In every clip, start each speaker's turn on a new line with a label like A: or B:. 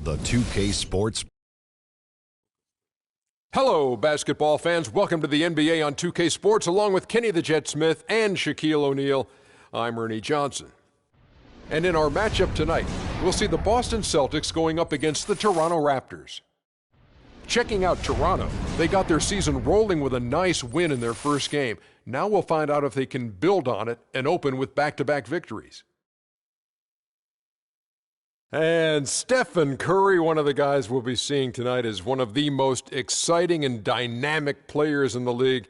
A: The 2K Sports.
B: Hello, basketball fans. Welcome to the NBA on 2K Sports, along with Kenny the Jet Smith and Shaquille O'Neal. I'm Ernie Johnson. And in our matchup tonight, we'll see the Boston Celtics going up against the Toronto Raptors. Checking out Toronto, they got their season rolling with a nice win in their first game. Now we'll find out if they can build on it and open with back-to-back victories. And Stephen Curry, one of the guys we'll be seeing tonight, is one of the most exciting and dynamic players in the league.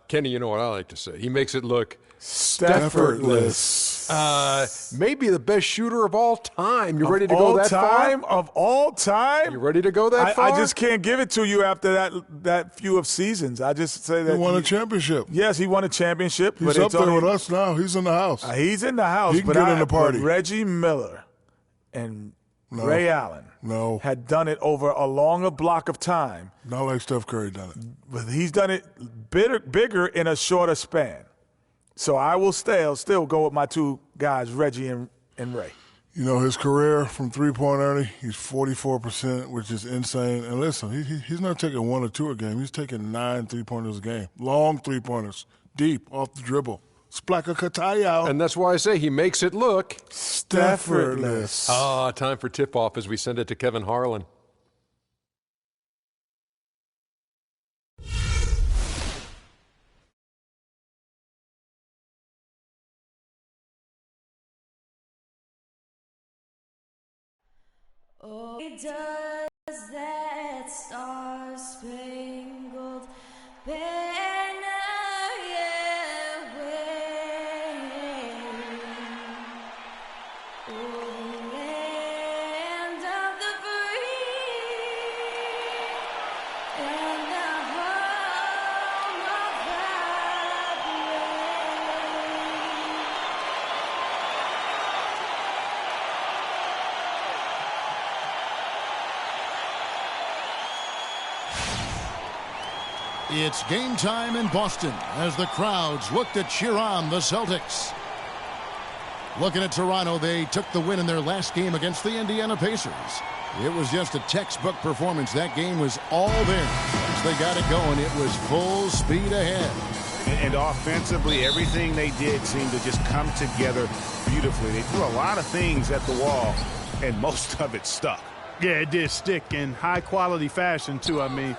B: Kenny, you know what I like to say. He makes it look effortless. Maybe the best shooter of all time. You ready to go that far?
C: Of all time?
B: You ready to go that far?
C: I just can't give it to you after that few of seasons. I just say that
D: he won a championship.
C: Yes, he won a championship.
D: He's up there with us now. He's in the house.
C: He's in the house.
D: He can get in the party.
C: But Reggie Miller and Ray Allen had done it over a longer block of time.
D: Not like Steph Curry done it.
C: But he's done it bigger in a shorter span. So I will still go with my two guys, Reggie and Ray.
D: You know, his career from three-point, Ernie, he's 44%, which is insane. And listen, he's not taking one or two a game. He's taking 9 three-pointers a game. Long three-pointers, deep, off the dribble. Splaka Kataya.
B: And that's why I say he makes it look
C: effortless.
B: Time for tip-off as we send it to Kevin Harlan.
E: Oh, it does that star-spangled banner yet wave o'er the land of the free and the home of the
F: It's game time in Boston as the crowds look to cheer on the Celtics. Looking at Toronto, they took the win in their last game against the Indiana Pacers. It was just a textbook performance. That game was all there. Once they got it going, it was full speed ahead.
G: And offensively, everything they did seemed to just come together beautifully. They threw a lot of things at the wall, and most of it stuck.
H: Yeah, it did stick in high-quality fashion, too. I mean,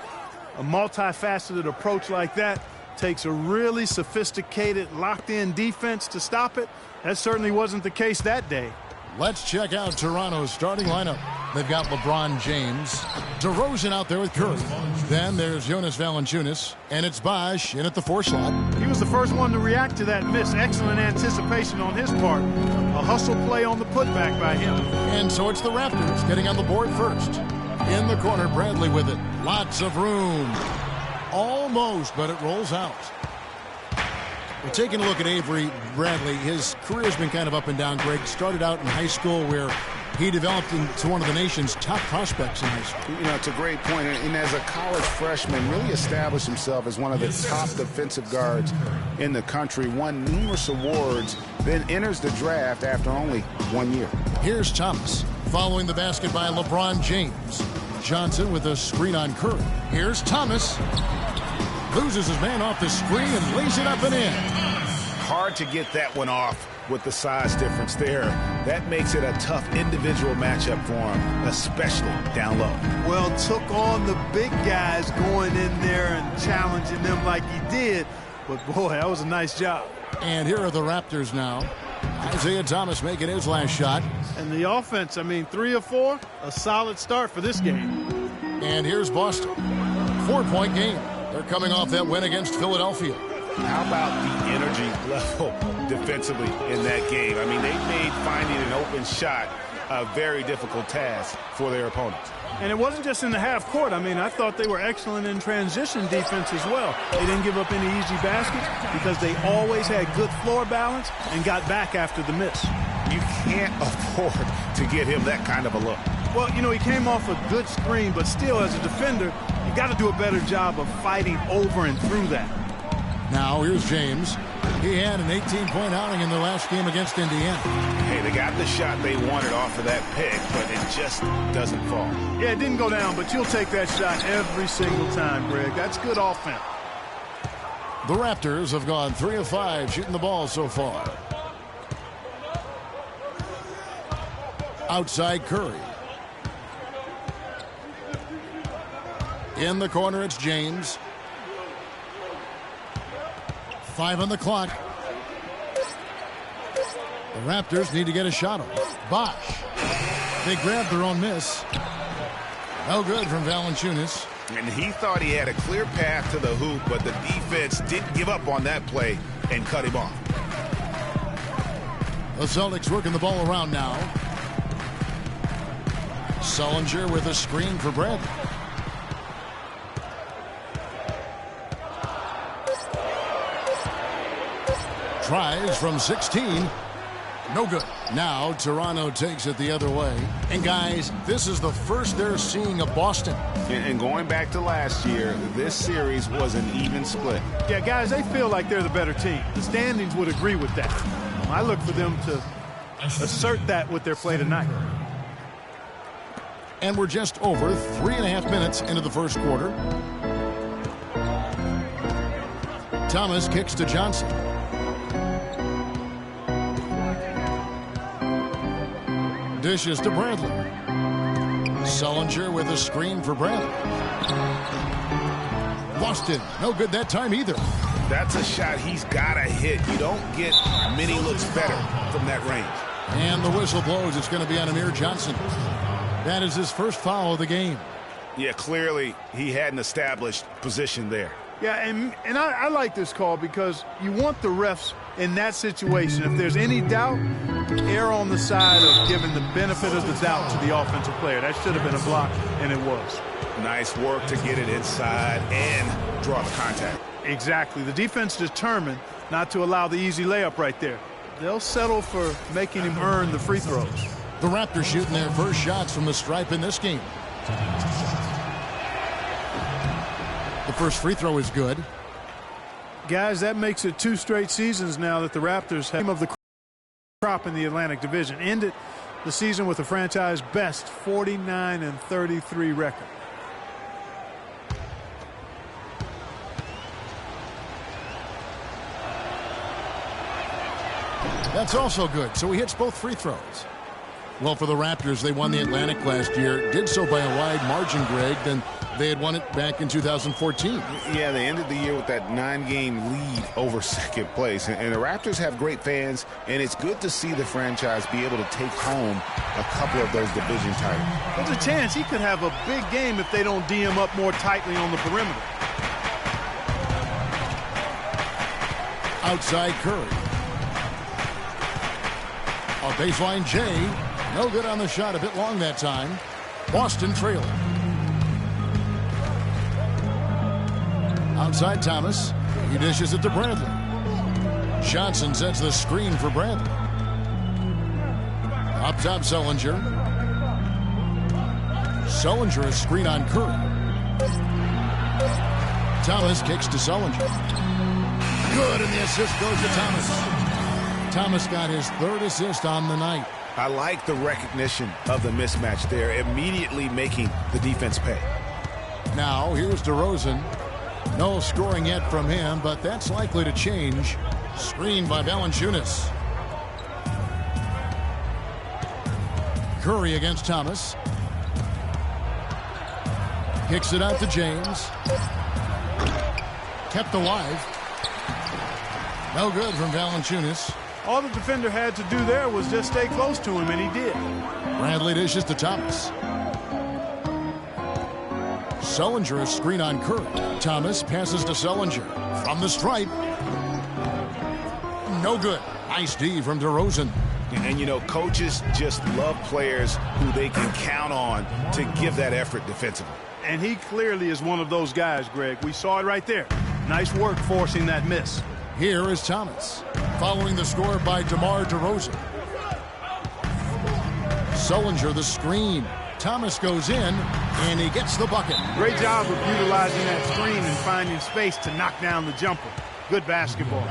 H: a multifaceted approach like that takes a really sophisticated, locked-in defense to stop it. That certainly wasn't the case that day.
F: Let's check out Toronto's starting lineup. They've got LeBron James, DeRozan out there with Curry. Then there's Jonas Valanciunas, and it's Bosh in at the 4 slot.
H: He was the first one to react to that miss. Excellent anticipation on his part. A hustle play on the putback by him.
F: And so it's the Raptors getting on the board first. In the corner, Bradley with it. Lots of room. Almost, but it rolls out. We're taking a look at Avery Bradley. His career's been kind of up and down, Greg. Started out in high school where he developed into one of the nation's top prospects in high school.
G: You know, it's a great point. And as a college freshman, really established himself as one of the top defensive guards in the country. Won numerous awards, then enters the draft after only 1 year.
F: Here's Thomas following the basket by LeBron James. Johnson with a screen on Curry. Here's Thomas. Loses his man off the screen and lays it up and in.
G: Hard to get that one off with the size difference there. That makes it a tough individual matchup for him, especially down low.
H: Well, took on the big guys going in there and challenging them like he did. But, boy, that was a nice job.
F: And here are the Raptors now. Isaiah Thomas making his last shot.
H: And the offense, I mean, 3 of 4, a solid start for this game.
F: And here's Boston. 4-point game. They're coming off that win against Philadelphia.
G: How about the energy level defensively in that game? I mean, they made finding an open shot a very difficult task for their opponents.
H: And it wasn't just in the half court. I mean, I thought they were excellent in transition defense as well. They didn't give up any easy baskets because they always had good floor balance and got back after the miss.
G: You can't afford to get him that kind of a look.
H: Well, you know, he came off a good screen, but still, as a defender, you got to do a better job of fighting over and through that.
F: Now here's James. He had an 18-point outing in the last game against Indiana.
G: Hey, they got the shot they wanted off of that pick, but it just doesn't fall.
H: Yeah, it didn't go down, but you'll take that shot every single time, Greg. That's good offense.
F: The Raptors have gone 3 of 5 shooting the ball so far. Outside Curry. In the corner, it's James. 5 on the clock. The Raptors need to get a shot off. Bosh. They grabbed their own miss. No good from Valanciunas.
G: And he thought he had a clear path to the hoop, but the defense didn't give up on that play and cut him off.
F: The Celtics working the ball around now. Sullinger with a screen for Bradley. Tries from 16. No good. Now Toronto takes it the other way. And guys, this is the first they're seeing of Boston.
G: And going back to last year, this series was an even split.
H: Yeah, guys, they feel like they're the better team. The standings would agree with that. I look for them to assert that with their play tonight.
F: And we're just over 3.5 minutes into the first quarter. Thomas kicks to Johnson. Dishes to Bradley. Sullinger with a screen for Bradley. Boston, no good that time either.
G: That's a shot he's got to hit. You don't get many looks better from that range.
F: And the whistle blows. It's going to be on Amir Johnson. That is his first foul of the game.
G: Yeah, clearly he had an established position there.
H: Yeah, and I like this call because you want the refs in that situation. If there's any doubt, err on the side of giving the benefit of the doubt to the offensive player. That should have been a block, and it was.
G: Nice work to get it inside and draw the contact.
H: Exactly. The defense determined not to allow the easy layup right there. They'll settle for making him earn the free throws.
F: The Raptors shooting their first shots from the stripe in this game. The first free throw is good.
H: Guys, that makes it 2 straight seasons now that the Raptors have of the crop in the Atlantic Division. Ended the season with a franchise best 49-33 record.
F: That's also good. So he hits both free throws. Well, for the Raptors, they won the Atlantic last year. Did so by a wide margin, Greg, than they had won it back in 2014.
G: Yeah, they ended the year with that 9-game lead over second place. And the Raptors have great fans, and it's good to see the franchise be able to take home a couple of those division titles.
H: There's a chance he could have a big game if they don't D him up more tightly on the perimeter.
F: Outside Curry. A baseline J. No good on the shot. A bit long that time. Boston trailing. Outside Thomas. He dishes it to Bradley. Johnson sets the screen for Bradley. Up top Sullinger. Sullinger a screen on Curry. Thomas kicks to Sullinger. Good, and the assist goes to Thomas. Thomas got his 3rd assist on the night.
G: I like the recognition of the mismatch there, immediately making the defense pay.
F: Now, here's DeRozan. No scoring yet from him, but that's likely to change. Screened by Valanciunas. Curry against Thomas. Kicks it out to James. Kept alive. No good from Valanciunas.
H: All the defender had to do there was just stay close to him, and he did.
F: Bradley dishes to Thomas. Sullinger a screen on Curry. Thomas passes to Sullinger. From the stripe. No good. Nice D from DeRozan.
G: And, you know, coaches just love players who they can count on to give that effort defensively.
H: And he clearly is one of those guys, Greg. We saw it right there. Nice work forcing that miss.
F: Here is Thomas. Following the score by DeMar DeRozan. Sullinger the screen. Thomas goes in, and he gets the bucket.
H: Great job of utilizing that screen and finding space to knock down the jumper. good basketball.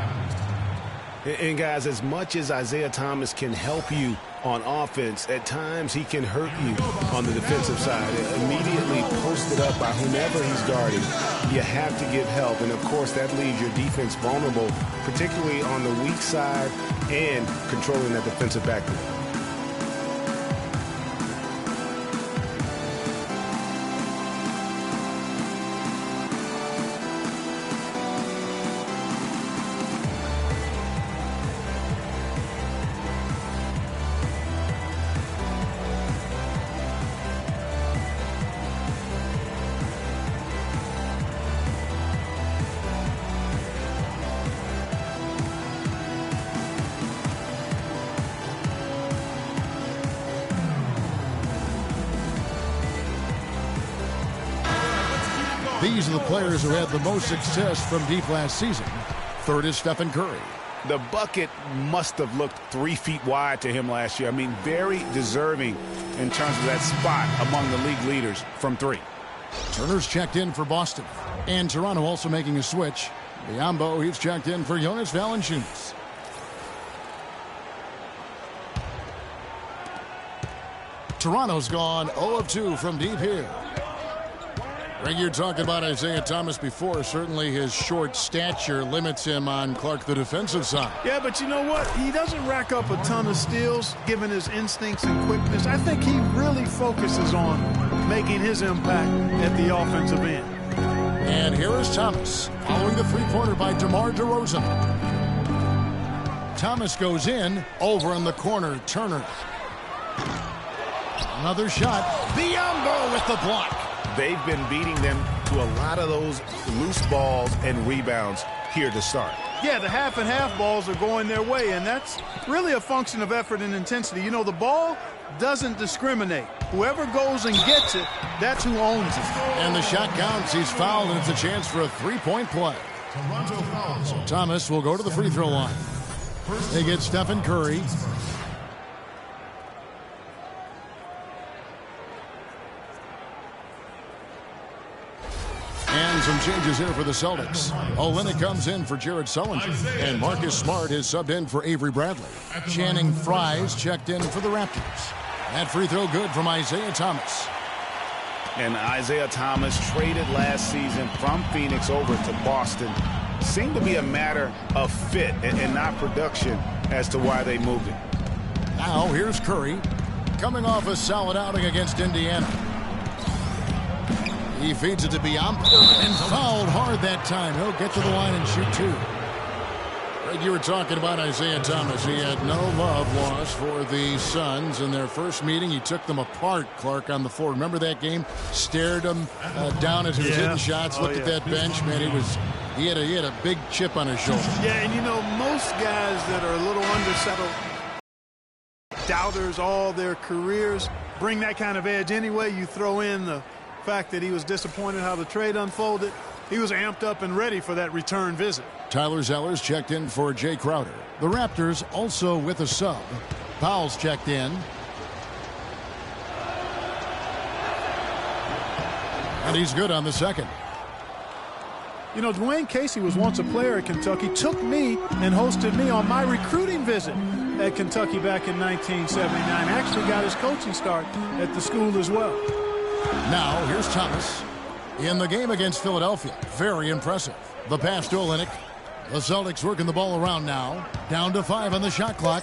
G: And guys, as much as Isaiah Thomas can help you on offense, at times he can hurt you on the defensive side. Immediately posted up by whomever he's guarding, you have to give help. And, of course, that leaves your defense vulnerable, particularly on the weak side and controlling that defensive backcourt.
F: These are the players who had the most success from deep last season. Third is Stephen Curry.
G: The bucket must have looked 3 feet wide to him last year. I mean, very deserving in terms of that spot among the league leaders from 3.
F: Turner's checked in for Boston. And Toronto also making a switch. Biombo, he's checked in for Jonas Valanciunas. Toronto's gone 0 of 2 from deep here. Greg, you're talking about Isaiah Thomas before. Certainly his short stature limits him on Clark, the defensive side.
H: Yeah, but you know what? He doesn't rack up a ton of steals, given his instincts and quickness. I think he really focuses on making his impact at the offensive end.
F: And here is Thomas, following the three-pointer by DeMar DeRozan. Thomas goes in, over in the corner, Turner. Another shot, Biombo with the block.
G: They've been beating them to a lot of those loose balls and rebounds here to start.
H: Yeah, the half and half balls are going their way, and that's really a function of effort and intensity. You know, the ball doesn't discriminate. Whoever goes and gets it, that's who owns it.
F: And the shot counts. He's fouled, and it's a chance for a three-point play. So Thomas will go to the free throw line. They get Stephen Curry. And some changes here for the Celtics. Olynyk comes in for Jared Sullinger. And Marcus Smart is subbed in for Avery Bradley. Channing Frye's checked in for the Raptors. That free throw good from Isaiah Thomas.
G: And Isaiah Thomas traded last season from Phoenix over to Boston. Seemed to be a matter of fit and not production as to why they moved him.
F: Now here's Curry, coming off a solid outing against Indiana. He feeds it to Biombo and fouled hard that time. He'll get to the line and shoot 2. Greg, you were talking about Isaiah Thomas. He had no love lost for the Suns in their first meeting. He took them apart, Clark, on the floor. Remember that game? Stared them down as he was hitting shots. Looked at that bench, man. He had a big chip on his shoulder.
H: Yeah, and you know, most guys that are a little undersettled, doubters all their careers, bring that kind of edge anyway. You throw in the fact that he was disappointed how the trade unfolded. He was amped up and ready for that return visit.
F: Tyler Zeller's checked in for Jay Crowder. The Raptors also with a sub. Powell's checked in. And he's good on the second.
H: You know, Dwayne Casey was once a player at Kentucky, took me and hosted me on my recruiting visit at Kentucky back in 1979. Actually got his coaching start at the school as well.
F: Now, here's Thomas in the game against Philadelphia. Very impressive. The pass to Olynyk. The Celtics working the ball around now. Down to 5 on the shot clock.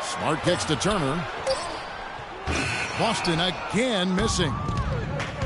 F: Smart kicks to Turner. Boston again missing.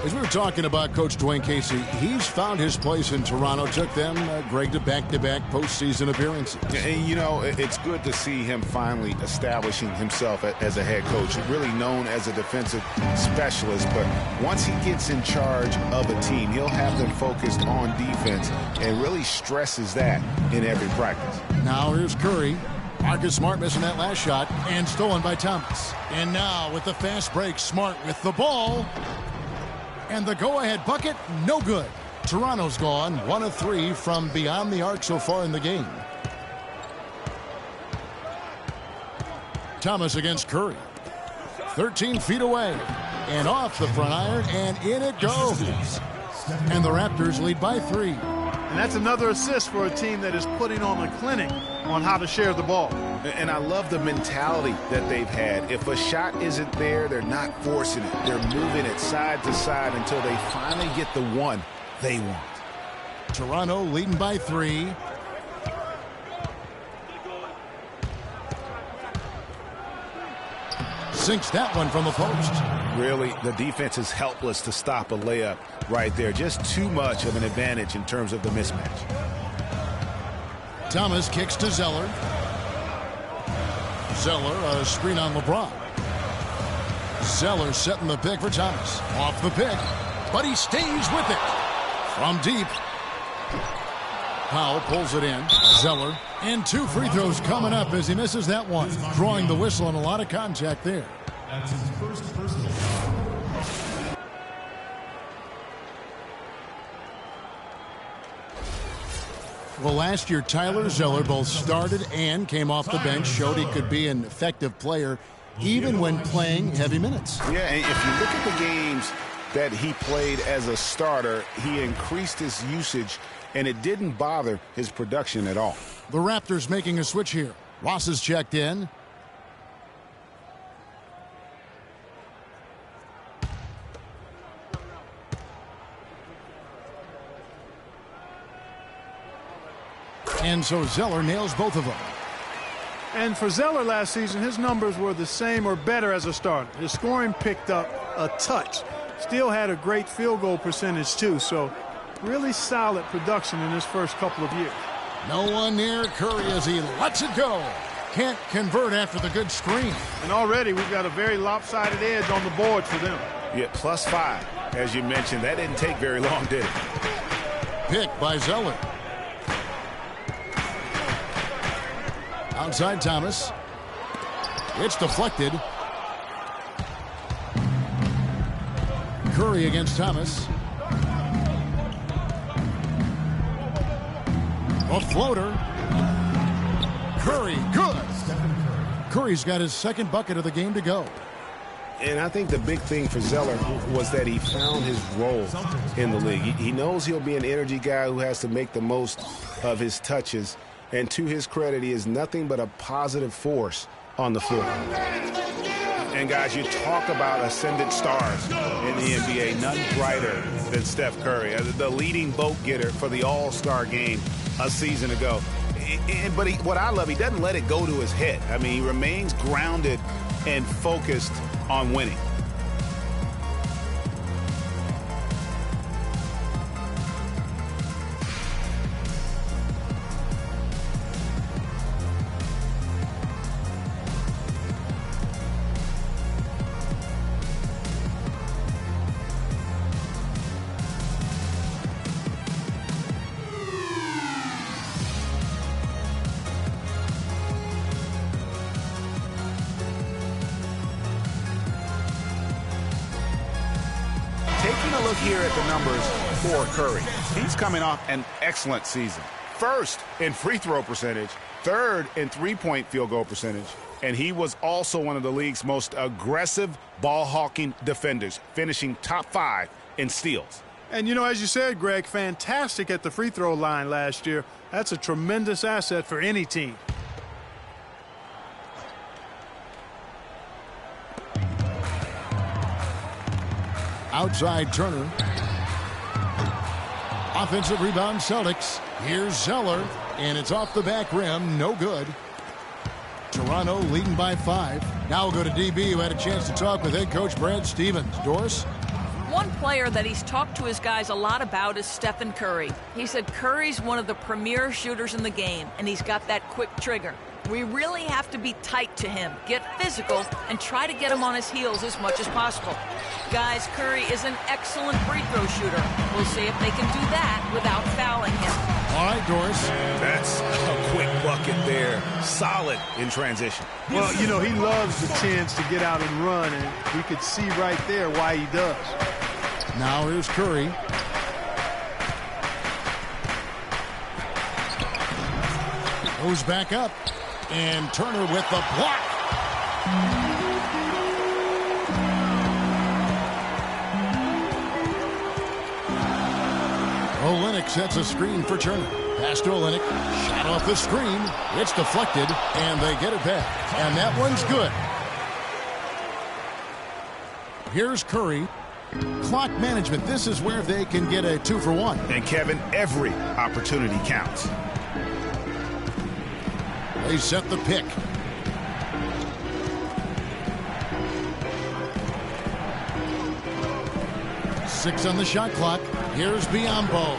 F: As we were talking about Coach Dwayne Casey, he's found his place in Toronto. Took them, Greg, to back-to-back postseason appearances.
G: And, you know, it's good to see him finally establishing himself as a head coach. Really known as a defensive specialist, but once he gets in charge of a team, he'll have them focused on defense and really stresses that in every practice.
F: Now here's Curry. Marcus Smart missing that last shot and stolen by Thomas. And now with the fast break, Smart with the ball. And the go-ahead bucket, no good. Toronto's gone 1 of 3 from beyond the arc so far in the game. Thomas against Curry. 13 feet away. And off the front iron, and in it goes. And the Raptors lead by 3.
H: And that's another assist for a team that is putting on a clinic on how to share the ball.
G: And I love the mentality that they've had. If a shot isn't there, they're not forcing it. They're moving it side to side until they finally get the one they want.
F: Toronto leading by 3. Sinks that one from the post.
G: Really, the defense is helpless to stop a layup right there. Just too much of an advantage in terms of the mismatch.
F: Thomas kicks to Zeller. Zeller, a screen on LeBron. Zeller setting the pick for Thomas. Off the pick, but he stays with it. From deep. Powell pulls it in. Zeller. And 2 free throws coming up as he misses that one. Drawing the whistle and a lot of contact there.
A: That's his first personal.
F: Well, last year, Tyler Zeller both started and came off the bench, showed he could be an effective player even when playing heavy minutes.
G: Yeah, and if you look at the games that he played as a starter, he increased his usage, and it didn't bother his production at all.
F: The Raptors making a switch here. Ross is checked in. And so Zeller nails both of them.
H: And for Zeller last season, his numbers were the same or better as a starter. His scoring picked up a touch. Still had a great field goal percentage, too. So really solid production in his first couple of years.
F: No one near Curry as he lets it go. Can't convert after the good screen.
H: And already we've got a very lopsided edge on the board for them.
G: Yeah, +5. As you mentioned, that didn't take very long, did it?
F: Pick by Zeller. Outside Thomas. It's deflected. Curry against Thomas. A floater. Curry, good. Curry's got his second bucket of the game to go.
G: And I think the big thing for Zeller was that he found his role in the league. He knows he'll be an energy guy who has to make the most of his touches. And to his credit, he is nothing but a positive force on the floor. And, guys, you talk about ascendant stars in the NBA. None brighter than Steph Curry, the leading vote getter for the All-Star game a season ago. But what I love, he doesn't let it go to his head. I mean, he remains grounded and focused on winning. Taking a look here at the numbers for Curry. He's coming off an excellent season. First in free throw percentage, third in three-point field goal percentage, and he was also one of the league's most aggressive ball-hawking defenders, finishing top 5 in steals.
H: And, you know, as you said, Greg, fantastic at the free throw line last year. That's a tremendous asset for any team.
F: Outside Turner. Offensive rebound Celtics. Here's Zeller, and it's off the back rim. No good. Toronto leading by 5. Now we'll go to DB, who had a chance to talk with head coach Brad Stevens. Doris?
I: One player that he's talked to his guys a lot about is Stephen Curry. He said Curry's one of the premier shooters in the game, and he's got that quick trigger. We really have to be tight to him, get physical, and try to get him on his heels as much as possible. Guys, Curry is an excellent free throw shooter. We'll see if they can do that without fouling him.
F: All right, Doris.
G: That's a quick bucket there. Solid in transition.
H: Well, you know, he loves the chance to get out and run, and we could see right there why he does.
F: Now here's Curry. Goes back up. And Turner with the block. Olynyk Olynyk sets a screen for Turner. Pass to Olynyk. Shot off the screen. It's deflected, and they get it back. And that one's good. Here's Curry. Clock management. This is where they can get a 2-for-1.
G: And Kevin, every opportunity counts.
F: They set the pick. Six on the shot clock. Here's Biyombo.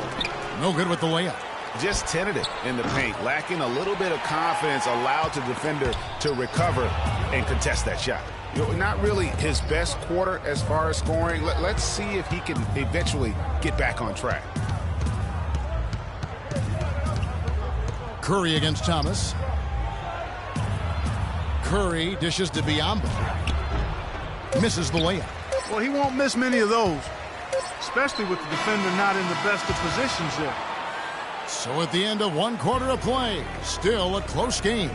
F: No good with the layup.
G: Just tentative in the paint, lacking a little bit of confidence, allowed the defender to recover and contest that shot. Not really his best quarter as far as scoring. Let's see if he can eventually get back on track.
F: Curry against Thomas. Curry dishes to Biyombo. Misses the layup.
H: Well, he won't miss many of those, especially with the defender not in the best of positions there.
F: So at the end of 1 quarter of play, still a close game.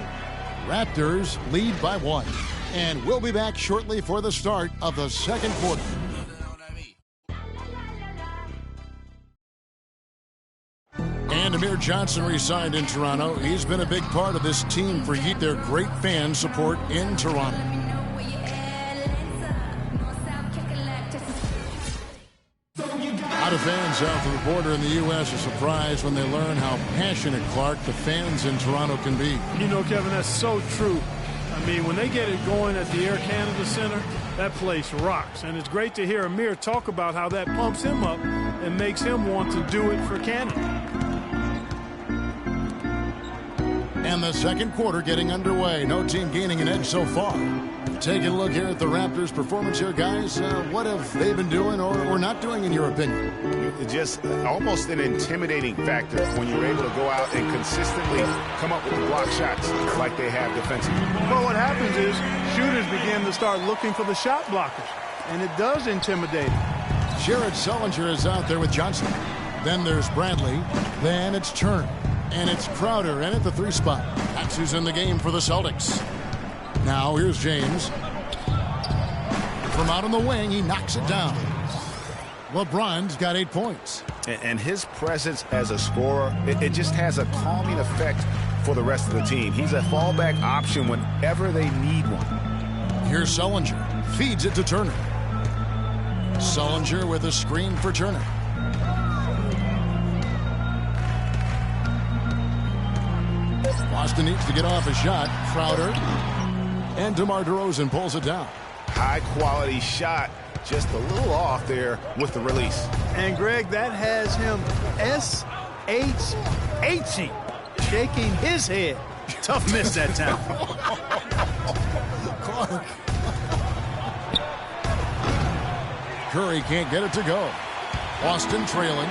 F: Raptors lead by 1. And we'll be back shortly for the start of the second quarter. And Amir Johnson re-signed in Toronto. He's been a big part of this team for their great fan support in Toronto. A lot of fans south of the border in the U.S. are surprised when they learn how passionate, Clark, the fans in Toronto can be.
H: You know, Kevin, that's so true. I mean, when they get it going at the Air Canada Center, that place rocks. And it's great to hear Amir talk about how that pumps him up and makes him want to do it for Canada.
F: And the second quarter getting underway. No team gaining an edge so far. Taking a look here at the Raptors' performance here, guys. What have they been doing or not doing, in your opinion?
G: Just almost an intimidating factor when you're able to go out and consistently come up with the block shots like they have defensively.
H: Well, what happens is shooters begin to start looking for the shot blockers, and it does intimidate them.
F: Jared Sullinger is out there with Johnson. Then there's Bradley. Then it's Turner. And it's Crowder in at the 3 spot. That's who's in the game for the Celtics. Now here's James. From out on the wing, he knocks it down. LeBron's got 8 points.
G: And his presence as a scorer, it just has a calming effect for the rest of the team. He's a fallback option whenever they need one.
F: Here's Sullinger. Feeds it to Turner. Sullinger with a screen for Turner. Boston needs to get off a shot. Crowder. And DeMar DeRozan pulls it down.
G: High quality shot. Just a little off there with the release.
H: And Greg, that has him S-H-H-ing, shaking his head. Tough miss that time.
F: Clark. Curry can't get it to go. Boston trailing.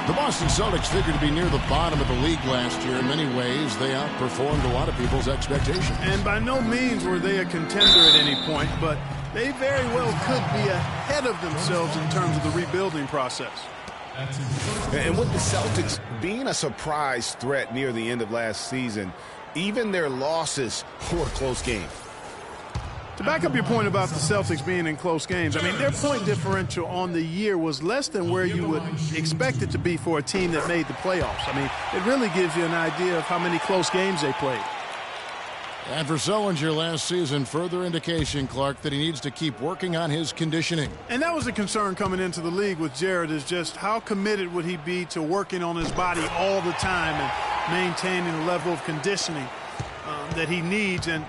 F: The Boston Celtics figured to be near the bottom of the league last year. In many ways, they outperformed a lot of people's expectations.
H: And by no means were they a contender at any point, but they very well could be ahead of themselves in terms of the rebuilding process.
G: And with the Celtics being a surprise threat near the end of last season, even their losses were close games.
H: To back up your point about the Celtics being in close games, I mean, their point differential on the year was less than where you would expect it to be for a team that made the playoffs. I mean, it really gives you an idea of how many close games they played.
F: And for Sullinger last season, further indication, Clark, that he needs to keep working on his conditioning.
H: And that was a concern coming into the league with Jared, is just how committed would he be to working on his body all the time and maintaining the level of conditioning that he needs. And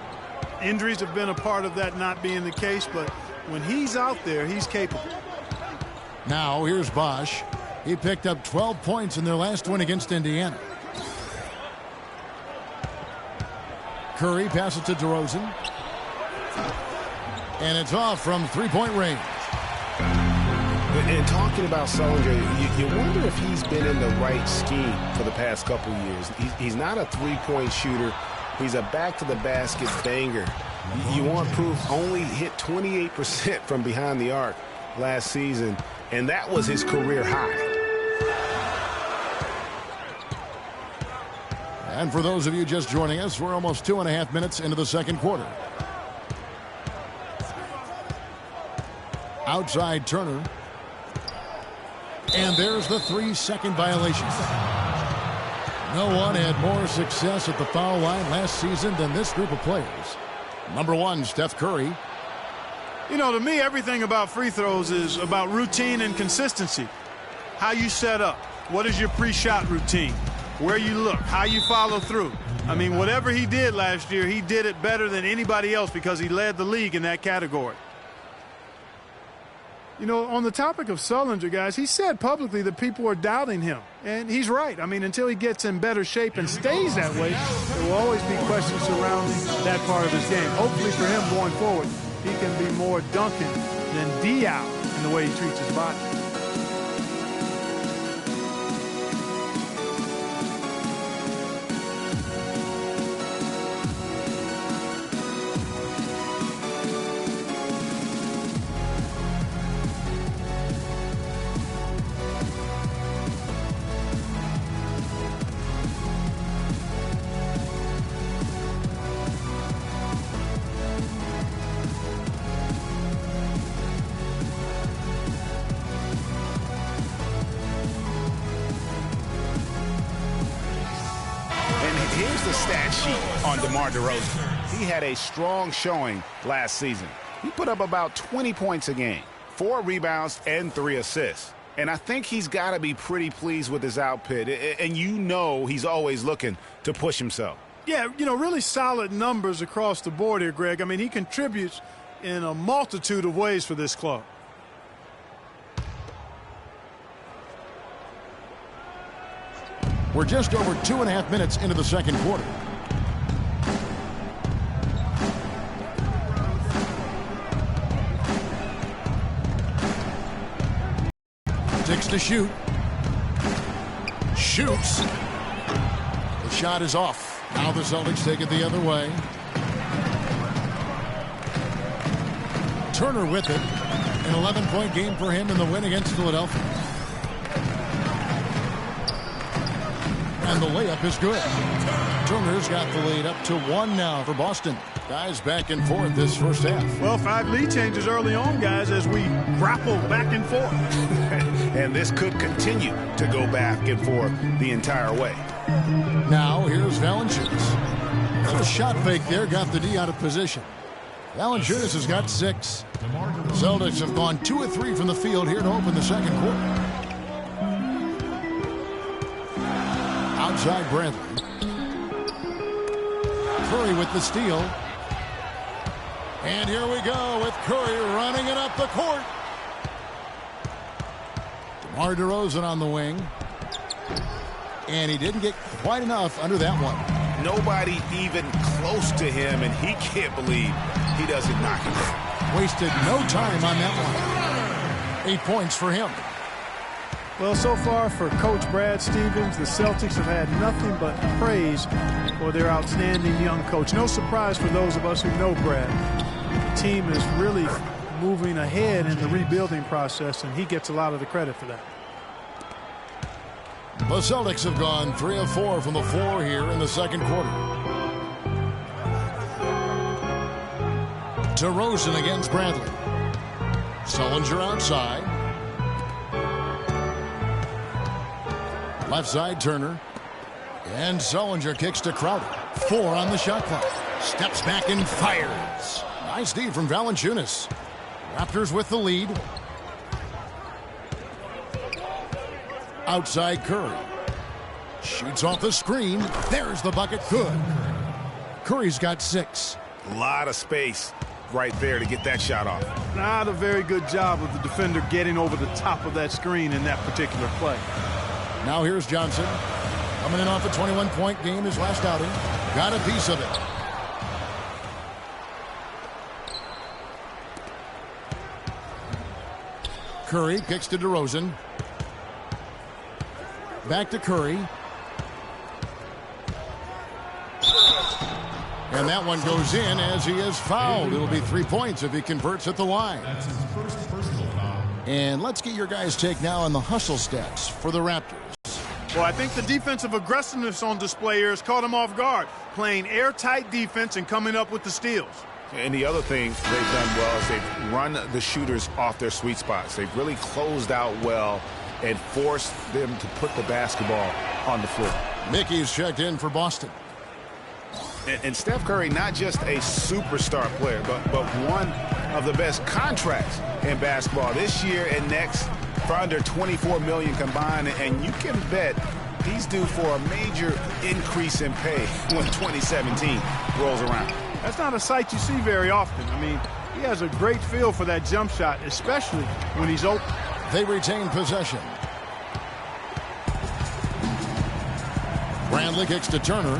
H: injuries have been a part of that not being the case, but when he's out there, he's capable.
F: Now here's Bosch. He picked up 12 points in their last win against Indiana. Curry passes to DeRozan. And it's off from three-point range.
G: And talking about Sullinger, you wonder if he's been in the right scheme for the past couple years. He's not a three-point shooter. He's a back-to-the-basket banger. You want proof? Only hit 28% from behind the arc last season, and that was his career high.
F: And for those of you just joining us, we're almost 2.5 minutes into the second quarter. Outside Turner. And there's the 3-second violation. No one had more success at the foul line last season than this group of players. Number 1, Steph Curry.
H: You know, to me, everything about free throws is about routine and consistency. How you set up. What is your pre-shot routine? Where you look. How you follow through. I mean, whatever he did last year, he did it better than anybody else because he led the league in that category. You know, on the topic of Sullinger, guys, he said publicly that people are doubting him. And he's right. I mean, until he gets in better shape and stays that way, there will always be questions surrounding that part of his game. Hopefully for him going forward, he can be more Duncan than Diao in the way he treats his body.
G: Here's the stat sheet on DeMar DeRozan. He had a strong showing last season. He put up about 20 points a game, 4 rebounds, and 3 assists. And I think he's got to be pretty pleased with his output. And you know he's always looking to push himself.
H: Yeah, you know, really solid numbers across the board here, Greg. I mean, he contributes in a multitude of ways for this club.
F: We're just over 2.5 minutes into the second quarter. Six to shoot. Shoots. The shot is off. Now the Celtics take it the other way. Turner with it. An 11-point game for him in the win against Philadelphia. And the layup is good. Turner's got the lead up to 1 now for Boston. Guys back and forth this first half.
H: Well, 5 lead changes early on, guys, as we grapple back and forth.
G: And this could continue to go back and forth the entire way.
F: Now here's Valanciunas. Got a shot fake there, got the D out of position. Valanciunas has got 6. Celtics have gone 2 of 3 from the field here to open the second quarter. Outside Bradley. Curry with the steal. And here we go with Curry running it up the court. DeMar DeRozan on the wing. And he didn't get quite enough under that one.
G: Nobody even close to him, and he can't believe he doesn't knock it down.
F: Wasted no time on that one. 8 points for him.
H: Well, so far for Coach Brad Stevens, the Celtics have had nothing but praise for their outstanding young coach. No surprise for those of us who know Brad. The team is really moving ahead in the rebuilding process, and he gets a lot of the credit for that.
F: The Celtics have gone 3 of 4 from the floor here in the second quarter. DeRozan against Bradley. Sullinger outside. Left side, Turner. And Sullinger kicks to Crowder. 4 on the shot clock. Steps back and fires. Nice D from Valanciunas. Raptors with the lead. Outside Curry. Shoots off the screen. There's the bucket. Good. Curry's got 6.
G: A lot of space right there to get that shot off.
H: Not a very good job of the defender getting over the top of that screen in that particular play.
F: Now here's Johnson. Coming in off a 21-point game his last outing. Got a piece of it. Curry kicks to DeRozan. Back to Curry. And that one goes in as he is fouled. It'll be 3 points if he converts at the line.
A: That's his first personal foul.
F: And let's get your guys' take now on the hustle stats for the Raptors.
H: Well, I think the defensive aggressiveness on display here has caught him off guard, playing airtight defense and coming up with the steals.
G: And the other thing they've done well is they've run the shooters off their sweet spots. They've really closed out well and force them to put the basketball on the floor.
F: Mickey's checked in for Boston.
G: And Steph Curry, not just a superstar player, but one of the best contracts in basketball this year and next for under $24 million combined. And you can bet he's due for a major increase in pay when 2017 rolls around.
H: That's not a sight you see very often. I mean, he has a great feel for that jump shot, especially when he's open.
F: They retain possession. Bradley kicks to Turner.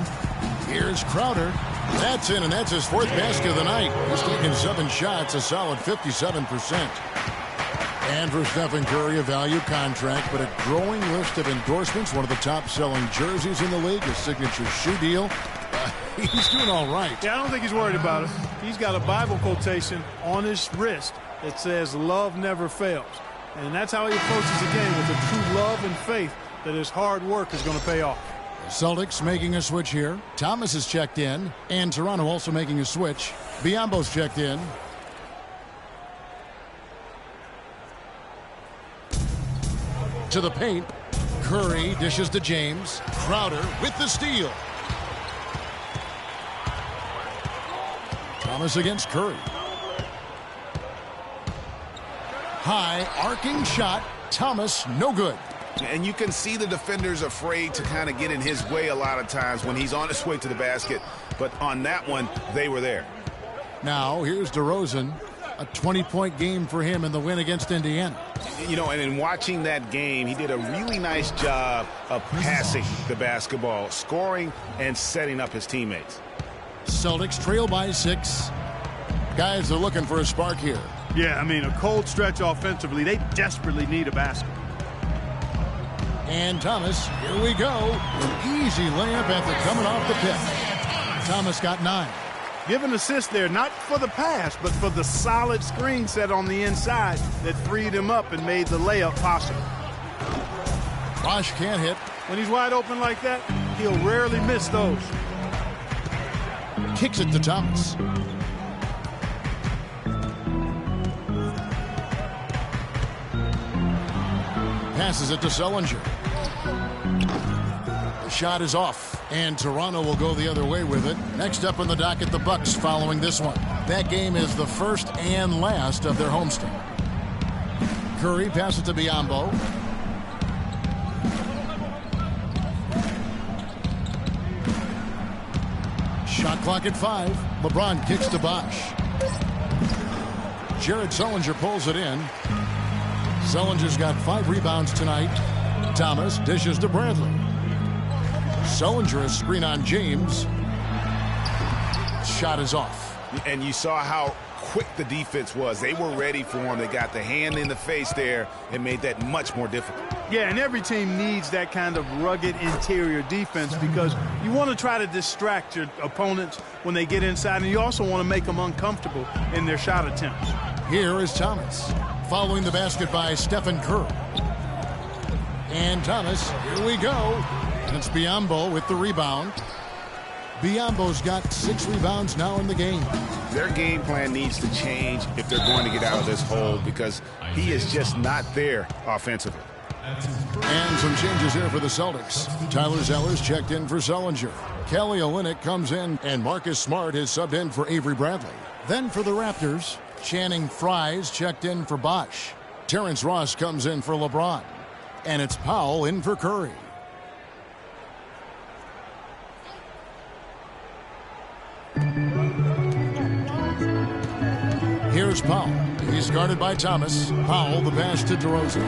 F: Here's Crowder. That's in, and that's his 4th basket of the night. He's taken 7 shots, a solid 57%. And for Stephen Curry, a value contract, but a growing list of endorsements. One of the top-selling jerseys in the league, his signature shoe deal. He's doing all right.
H: Yeah, I don't think he's worried about it. He's got a Bible quotation on his wrist that says, "Love never fails." And that's how he approaches the game, with a true love and faith that his hard work is going to pay off.
F: Celtics making a switch here. Thomas is checked in, and Toronto also making a switch. Biyombo's checked in. To the paint. Curry dishes to James. Crowder with the steal. Thomas against Curry. High arcing shot. Thomas, no good.
G: And you can see the defenders afraid to kind of get in his way a lot of times when he's on his way to the basket. But on that one, they were there.
F: Now, here's DeRozan. A 20-point game for him in the win against Indiana.
G: You know, and in watching that game, he did a really nice job of passing the basketball, scoring, and setting up his teammates.
F: Celtics trail by 6. Guys are looking for a spark here.
H: Yeah, I mean, a cold stretch offensively. They desperately need a basket.
F: And Thomas, here we go. An easy layup after coming off the pick. Thomas got 9.
H: Give an assist there, not for the pass, but for the solid screen set on the inside that freed him up and made the layup possible.
F: Bosh can't hit.
H: When he's wide open like that, he'll rarely miss those.
F: Kicks it to Thomas. Passes it to Sullinger. The shot is off, and Toronto will go the other way with it. Next up on the docket, the Bucks following this one. That game is the first and last of their homestand. Curry passes to Biyombo. Shot clock at 5. LeBron kicks to Bosh. Jared Sullinger pulls it in. Sullinger's got 5 rebounds tonight. Thomas dishes to Bradley. Sullinger a screen on James. Shot is off.
G: And you saw how quick the defense was. They were ready for him. They got the hand in the face there and made that much more difficult.
H: Yeah, and every team needs that kind of rugged interior defense because you want to try to distract your opponents when they get inside, and you also want to make them uncomfortable in their shot attempts.
F: Here is Thomas. Following the basket by Stephen Curry. And Thomas, here we go. And it's Biyombo with the rebound. Biyombo's got 6 rebounds now in the game.
G: Their game plan needs to change if they're going to get out of this hole because he is just not there offensively.
F: And some changes here for the Celtics. Tyler Zeller's checked in for Sullinger. Kelly Olynyk comes in, and Marcus Smart is subbed in for Avery Bradley. Then for the Raptors, Channing Frye's checked in for Bosh. Terrence Ross comes in for LeBron. And it's Powell in for Curry. Here's Powell. He's guarded by Thomas. Powell, the pass to DeRozan.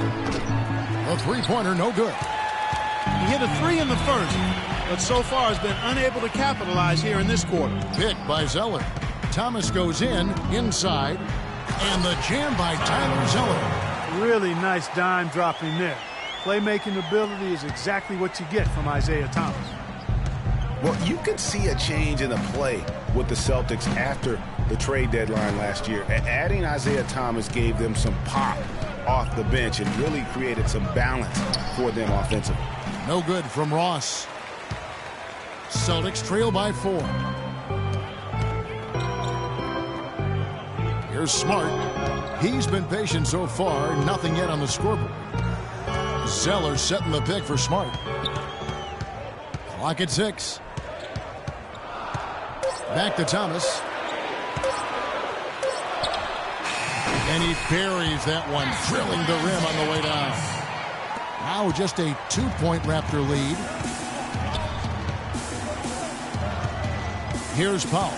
F: A three-pointer, no good.
H: He hit a 3 in the first, but so far has been unable to capitalize here in this quarter.
F: Picked by Zeller. Thomas goes inside, and the jam by Tyler Zeller.
H: Really nice dime dropping there. Playmaking ability is exactly what you get from Isaiah Thomas.
G: Well, you could see a change in the play with the Celtics after the trade deadline last year. Adding Isaiah Thomas gave them some pop off the bench and really created some balance for them offensively.
F: No good from Ross. Celtics trail by 4. Here's Smart. He's been patient so far. Nothing yet on the scoreboard. Zeller setting the pick for Smart. Clock at 6. Back to Thomas. And he buries that one, drilling the rim on the way down. Now just a 2-point Raptor lead. Here's Powell.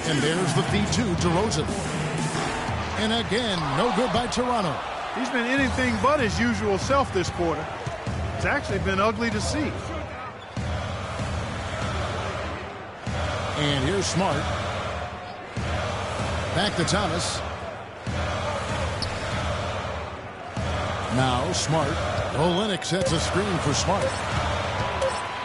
F: And there's the feed to DeRozan. And again, no good by Toronto.
H: He's been anything but his usual self this quarter. It's actually been ugly to see.
F: And here's Smart. Back to Thomas. Now Smart. Olynyk sets a screen for Smart.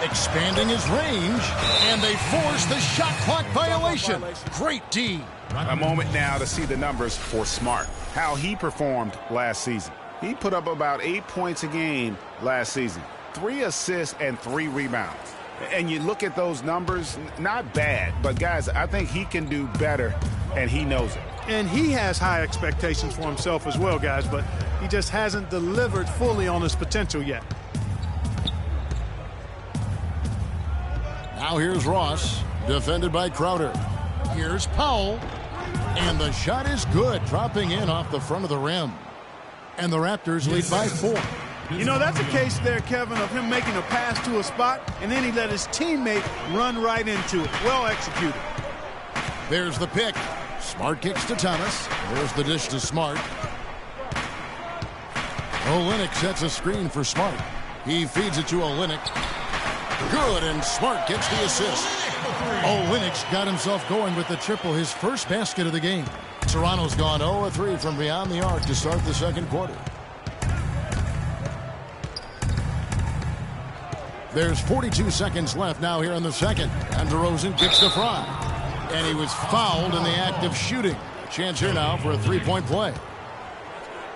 F: Expanding his range. And they force the shot clock violation. Great D.
G: A moment now to see the numbers for Smart. How he performed last season. He put up about 8 points a game last season. 3 assists and 3 rebounds. And you look at those numbers, not bad. But, guys, I think he can do better, and he knows it.
H: And he has high expectations for himself as well, guys, but he just hasn't delivered fully on his potential yet.
F: Now here's Ross, defended by Crowder. Here's Powell, and the shot is good, dropping in off the front of the rim. And the Raptors lead by 4.
H: You know, that's a case there, Kevin, of him making a pass to a spot, and then he let his teammate run right into it. Well executed.
F: There's the pick. Smart kicks to Thomas. There's the dish to Smart. Olynyk sets a screen for Smart. He feeds it to Olynyk. Good, and Smart gets the assist. Olynyk's got himself going with the triple, his first basket of the game. Toronto's gone 0-3 from beyond the arc to start the second quarter. There's 42 seconds left now here in the second. And DeRozan kicks to Fry. And he was fouled in the act of shooting. Chance here now for a 3-point play.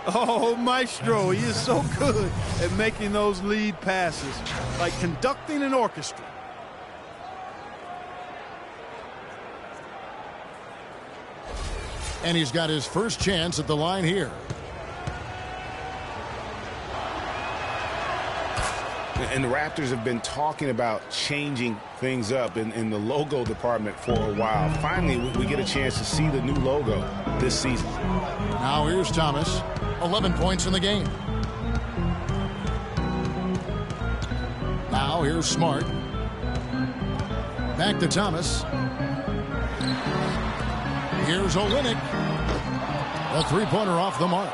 H: Oh, Maestro, he is so good at making those lead passes, like conducting an orchestra.
F: And he's got his first chance at the line here.
G: And the Raptors have been talking about changing things up in the logo department for a while. Finally, we get a chance to see the new logo this season.
F: Now here's Thomas. 11 points in the game. Now here's Smart. Back to Thomas. Here's Olynyk. A 3-pointer off the mark.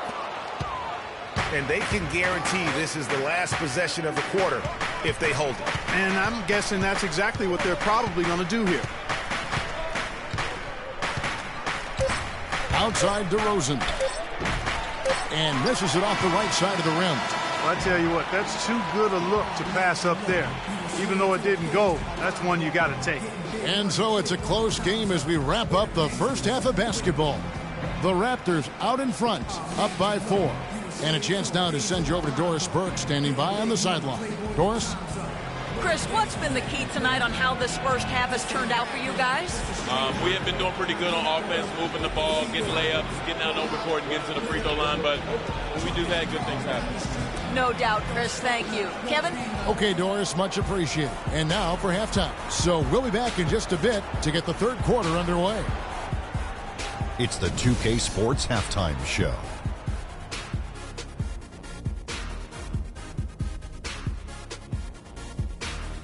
G: And they can guarantee this is the last possession of the quarter if they hold it.
H: And I'm guessing that's exactly what they're probably going to do here.
F: Outside DeRozan. And misses it off the right side of the rim.
H: Well, I tell you what, that's too good a look to pass up there. Even though it didn't go, that's one you got to take.
F: And so it's a close game as we wrap up the first half of basketball. The Raptors out in front, up by 4. And a chance now to send you over to Doris Burke, standing by on the sideline. Doris?
I: Chris, what's been the key tonight on how this first half has turned out for you guys?
J: We have been doing pretty good on offense, moving the ball, getting layups, getting out over court, and getting to the free throw line. But when we do that, good things happen.
I: No doubt, Chris. Thank you. Kevin?
F: Okay, Doris, much appreciated. And now for halftime. So we'll be back in just a bit to get the third quarter underway.
A: It's the 2K Sports Halftime Show.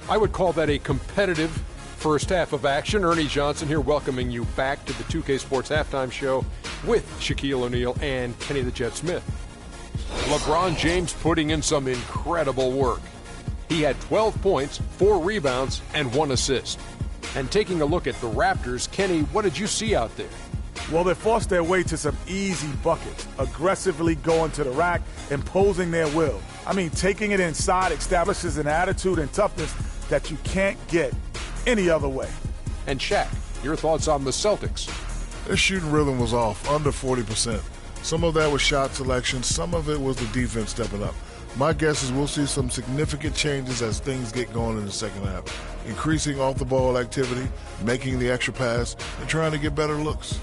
B: I would call that a competitive first half of action. Ernie Johnson here welcoming you back to the 2K Sports Halftime Show with Shaquille O'Neal and Kenny the Jet Smith. LeBron James putting in some incredible work. He had 12 points, 4 rebounds, and 1 assist. And taking a look at the Raptors, Kenny, what did you see out there?
C: Well, they forced their way to some easy buckets, aggressively going to the rack, imposing their will. I mean, taking it inside establishes an attitude and toughness that you can't get any other way.
B: And Shaq, your thoughts on the Celtics?
D: Their shooting rhythm was off, under 40%. Some of that was shot selection. Some of it was the defense stepping up. My guess is we'll see some significant changes as things get going in the second half. Increasing off-the-ball activity, making the extra pass, and trying to get better looks.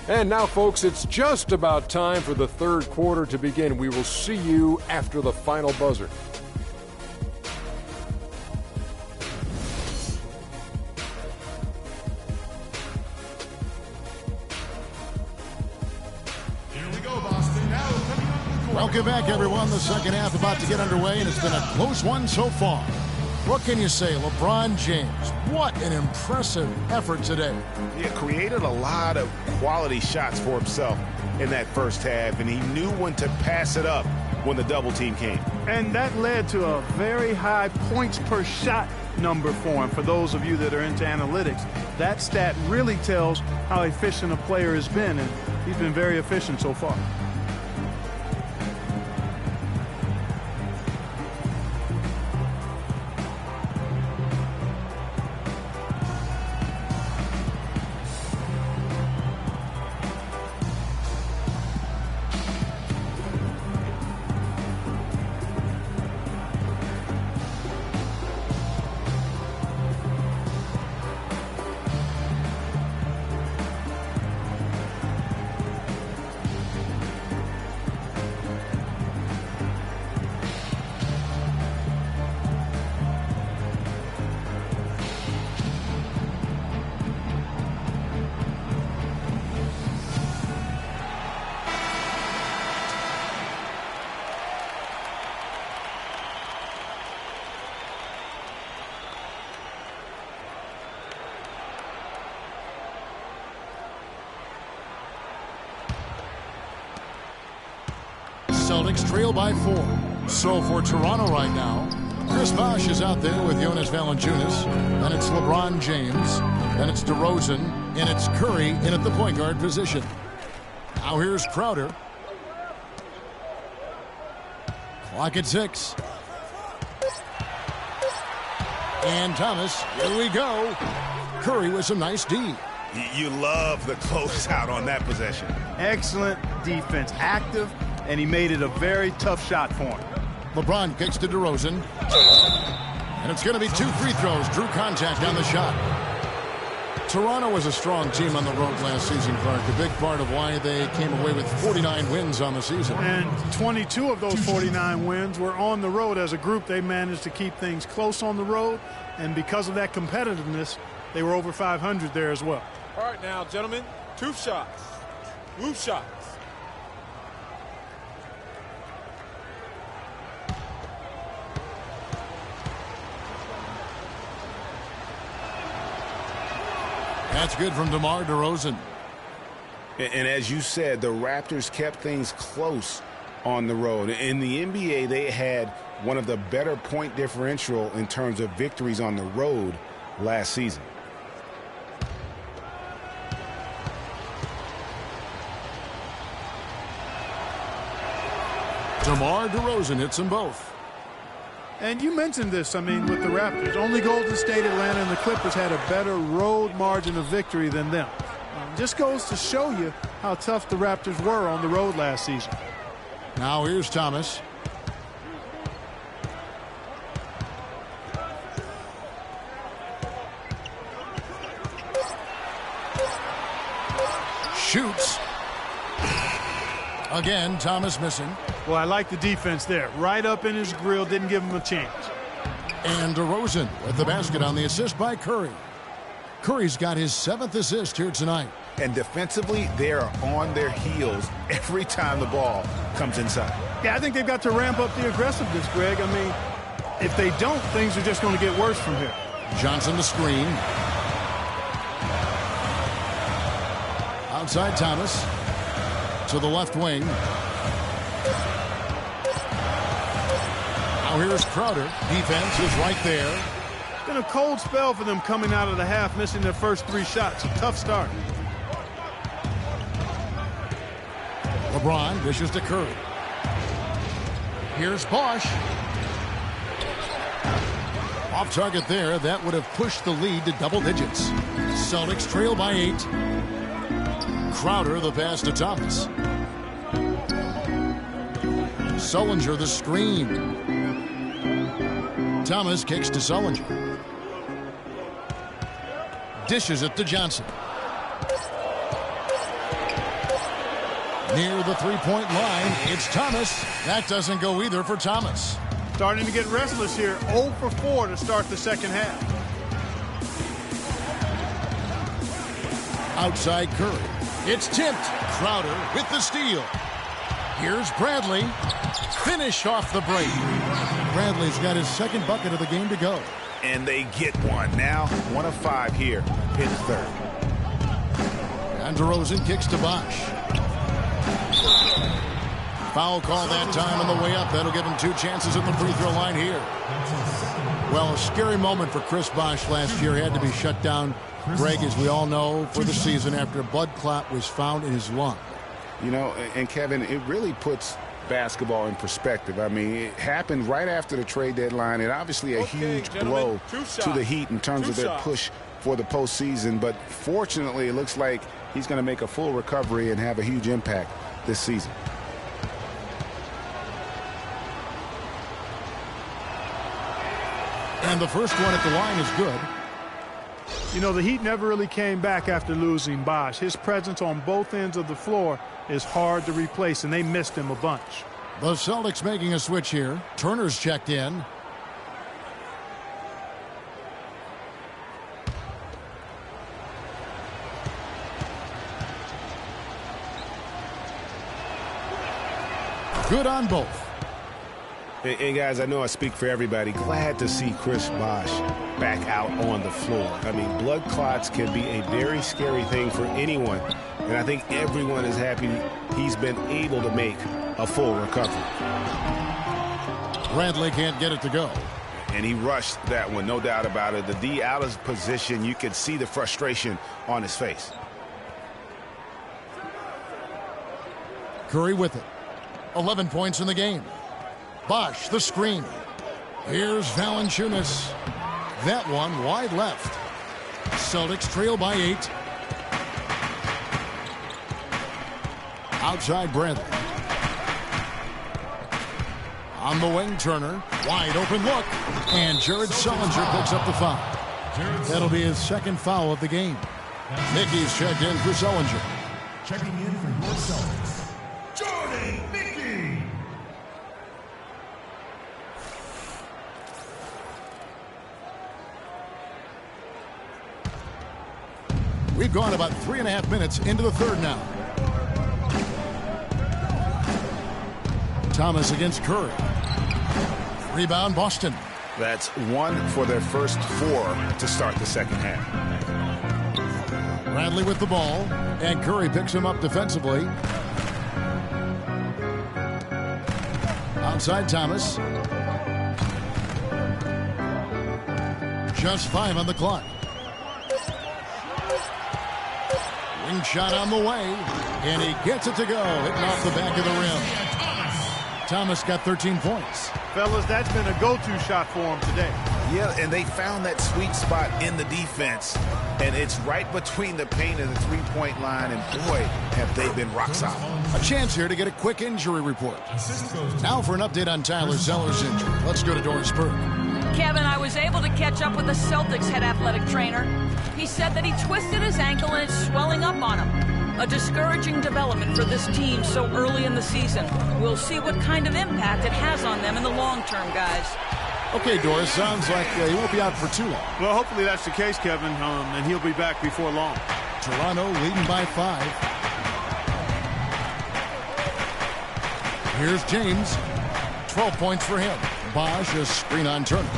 B: And now, folks, it's just about time for the third quarter to begin. We will see you after the final buzzer.
F: Welcome back, everyone. The second half about to get underway, and it's been a close one so far. What can you say? LeBron James, what an impressive effort today.
G: He created a lot of quality shots for himself in that first half, and he knew when to pass it up when the double team came.
H: And that led to a very high points per shot number for him. For those of you that are into analytics, that stat really tells how efficient a player has been, and he's been very efficient so far.
F: Celtics trail by 4. So for Toronto right now, Chris Bosh is out there with Jonas Valanciunas. Then it's LeBron James. Then it's DeRozan. And it's Curry in at the point guard position. Now here's Crowder. Clock at 6. And Thomas, here we go. Curry with some nice D.
G: You love the closeout on that possession.
H: Excellent defense, active, and he made it a very tough shot for him.
F: LeBron kicks to DeRozan. And it's going to be 2 free throws. Drew contact on the shot. Toronto was a strong team on the road last season, Clark. A big part of why they came away with 49 wins on the season.
H: And 22 of those 49 wins were on the road. As a group, they managed to keep things close on the road. And because of that competitiveness, they were over 500 there as well.
J: All right now, gentlemen, 2 shots. Move shots.
F: That's good from DeMar DeRozan.
G: And as you said, the Raptors kept things close on the road. In the NBA, they had one of the better point differential in terms of victories on the road last season.
F: DeMar DeRozan hits them both.
H: And you mentioned this, with the Raptors. Only Golden State, Atlanta, and the Clippers had a better road margin of victory than them. Just goes to show you how tough the Raptors were on the road last season.
F: Now here's Thomas. Shoots. Again, Thomas missing.
H: Well, I like the defense there. Right up in his grill, didn't give him a chance.
F: And DeRozan with the basket on the assist by Curry. Curry's got his 7th assist here tonight.
G: And defensively, they are on their heels every time the ball comes inside.
H: Yeah, I think they've got to ramp up the aggressiveness, Greg. If they don't, things are just going to get worse from here.
F: Johnson the screen. Outside Thomas. To the left wing. Now here's Crowder. Defense is right there.
H: It's been a cold spell for them coming out of the half, missing their first 3 shots. A tough start.
F: LeBron dishes to Curry. Here's Bosh. Off target there. That would have pushed the lead to double digits. Celtics trail by 8. Crowder the pass to Thomas. Sullinger the screen. Thomas kicks to Sullinger. Dishes it to Johnson. Near the three-point line, it's Thomas. That doesn't go either for Thomas.
H: Starting to get restless here. 0 for 4 to start the second half.
F: Outside Curry. It's tipped. Crowder with the steal. Here's Bradley. Finish off the break. Bradley's got his second bucket of the game to go.
G: And they get one. Now 1 of 5 here in the third.
F: And DeRozan kicks to Bosh. Foul call that time on the way up. That'll give him 2 chances at the free throw line here. Well, a scary moment for Chris Bosh last year. He had to be shut down, Greg, as we all know, for the season after a blood clot was found in his lung.
G: You know, and Kevin, it really puts basketball in perspective. I mean, it happened right after the trade deadline, and obviously a huge blow to the Heat in terms of their push for the postseason. But fortunately, it looks like he's going to make a full recovery and have a huge impact this season.
F: And the first one at the line is good.
H: You know, the Heat never really came back after losing Bosh. His presence on both ends of the floor is hard to replace, and they missed him a bunch.
F: The Celtics making a switch here. Turner's checked in. Good on both.
G: Hey, guys, I know I speak for everybody. Glad to see Chris Bosh back out on the floor. I mean, blood clots can be a very scary thing for anyone. And I think everyone is happy he's been able to make a full recovery.
F: Bradley can't get it to go.
G: And he rushed that one, no doubt about it. The D out of position, you could see the frustration on his face.
F: Curry with it. 11 points in the game. Bosh, the screen. Here's Valanciunas. That one wide left. Celtics trail by 8. Outside Bradley. On the wing, Turner. Wide open look. And Jared Sullinger picks up the foul. That'll be his second foul of the game. Mickey's checked in for Sullinger.
A: Checking in for your Celtics, Jordan Mickey.
F: We've gone about 3.5 minutes into the third now. Thomas against Curry. Rebound, Boston.
G: That's 1 for their first 4 to start the second half.
F: Bradley with the ball, and Curry picks him up defensively. Outside Thomas. Just 5 on the clock. Wing shot on the way, and he gets it to go, hitting off the back of the rim. Thomas got 13 points.
H: Fellas, that's been a go-to shot for him today.
G: Yeah, and they found that sweet spot in the defense, and it's right between the paint and the three-point line, and boy, have they been rock solid.
F: A chance here to get a quick injury report. Now for an update on Tyler Zeller's injury. Let's go to Doris Burke.
I: Kevin, I was able to catch up with the Celtics head athletic trainer. He said that he twisted his ankle and it's swelling up on him. A discouraging development for this team so early in the season. We'll see what kind of impact it has on them in the long term, guys.
F: Okay, Doris, sounds like he won't be out for too long.
H: Well, hopefully that's the case, Kevin, and he'll be back before long.
F: Toronto leading by 5. Here's James. 12 points for him. Bosh, a screen on Turner.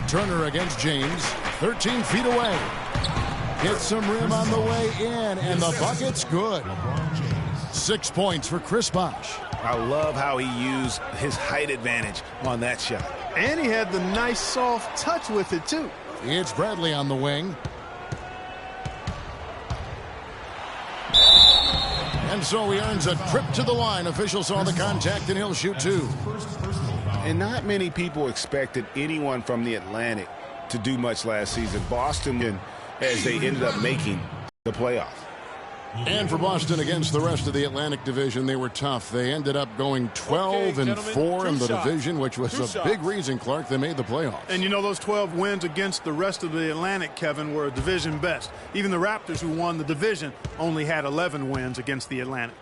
F: Turner against James. 13 feet away. Hits some rim on the way in, and the bucket's good. 6 points for Chris Bosh.
G: I love how he used his height advantage on that shot.
H: And he had the nice soft touch with it, too.
F: It's Bradley on the wing. And so he earns a trip to the line. Officials saw the contact, and he'll shoot 2.
G: And not many people expected anyone from the Atlantic to do much last season. Boston, as they ended up making the playoffs.
F: And for Boston against the rest of the Atlantic Division, they were tough. They ended up going 12-4 in the division, which was a big reason, Clark, they made the playoffs.
H: And you know, those 12 wins against the rest of the Atlantic, Kevin, were a division best. Even the Raptors, who won the division, only had 11 wins against the Atlantic.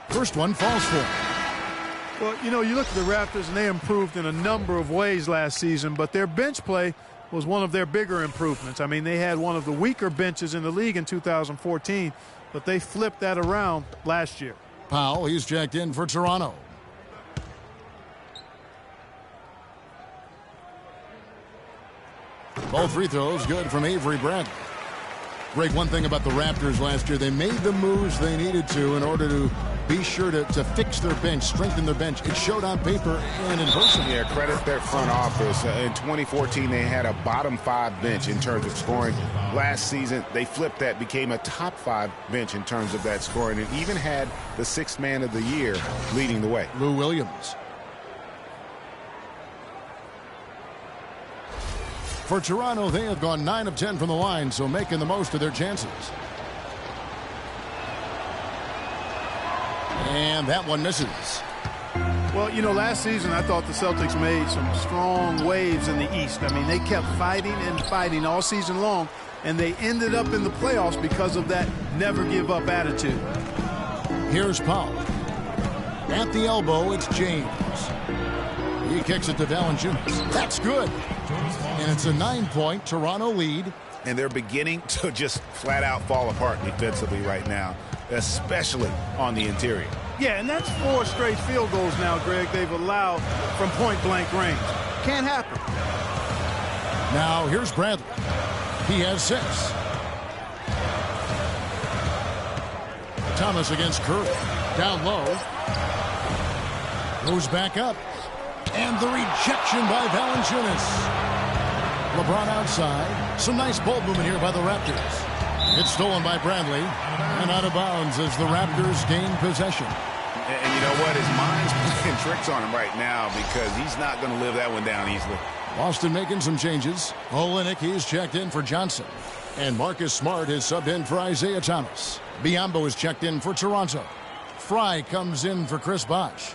F: First one falls for.
H: Well, you know, you look at the Raptors, and they improved in a number of ways last season, but their bench play was one of their bigger improvements. I mean, they had one of the weaker benches in the league in 2014, but they flipped that around last year.
F: Powell, he's checked in for Toronto. Both free throws good from Avery Bradley. Greg, one thing about the Raptors last year, they made the moves they needed to in order to be sure to fix their bench, strengthen their bench. It showed on paper and in person.
G: Yeah, credit their front office. In 2014, they had a bottom 5 bench in terms of scoring. Last season, they flipped that, became a top 5 bench in terms of that scoring, and even had the 6th man of the year leading the way.
F: Lou Williams. For Toronto, they have gone 9 of 10 from the line, so making the most of their chances. And that one misses.
H: Well, you know, last season I thought the Celtics made some strong waves in the East. I mean, they kept fighting and fighting all season long, and they ended up in the playoffs because of that never-give-up attitude.
F: Here's Powell. At the elbow, it's James. He kicks it to Valanciunas. That's good. And it's a 9-point Toronto lead.
G: And they're beginning to just flat-out fall apart defensively right now, especially on the interior.
H: Yeah, and that's 4 straight field goals now, Greg, they've allowed from point-blank range. Can't happen.
F: Now, here's Bradley. He has 6. Thomas against Curry. Down low. Goes back up. And the rejection by Valanciunas. LeBron outside. Some nice ball movement here by the Raptors. It's stolen by Bradley. And out of bounds as the Raptors gain possession.
G: And you know what? His mind's playing tricks on him right now because he's not going to live that one down easily.
F: Boston making some changes. Olynyk, he's checked in for Johnson. And Marcus Smart is subbed in for Isaiah Thomas. Biyombo is checked in for Toronto. Fry comes in for Chris Bosh.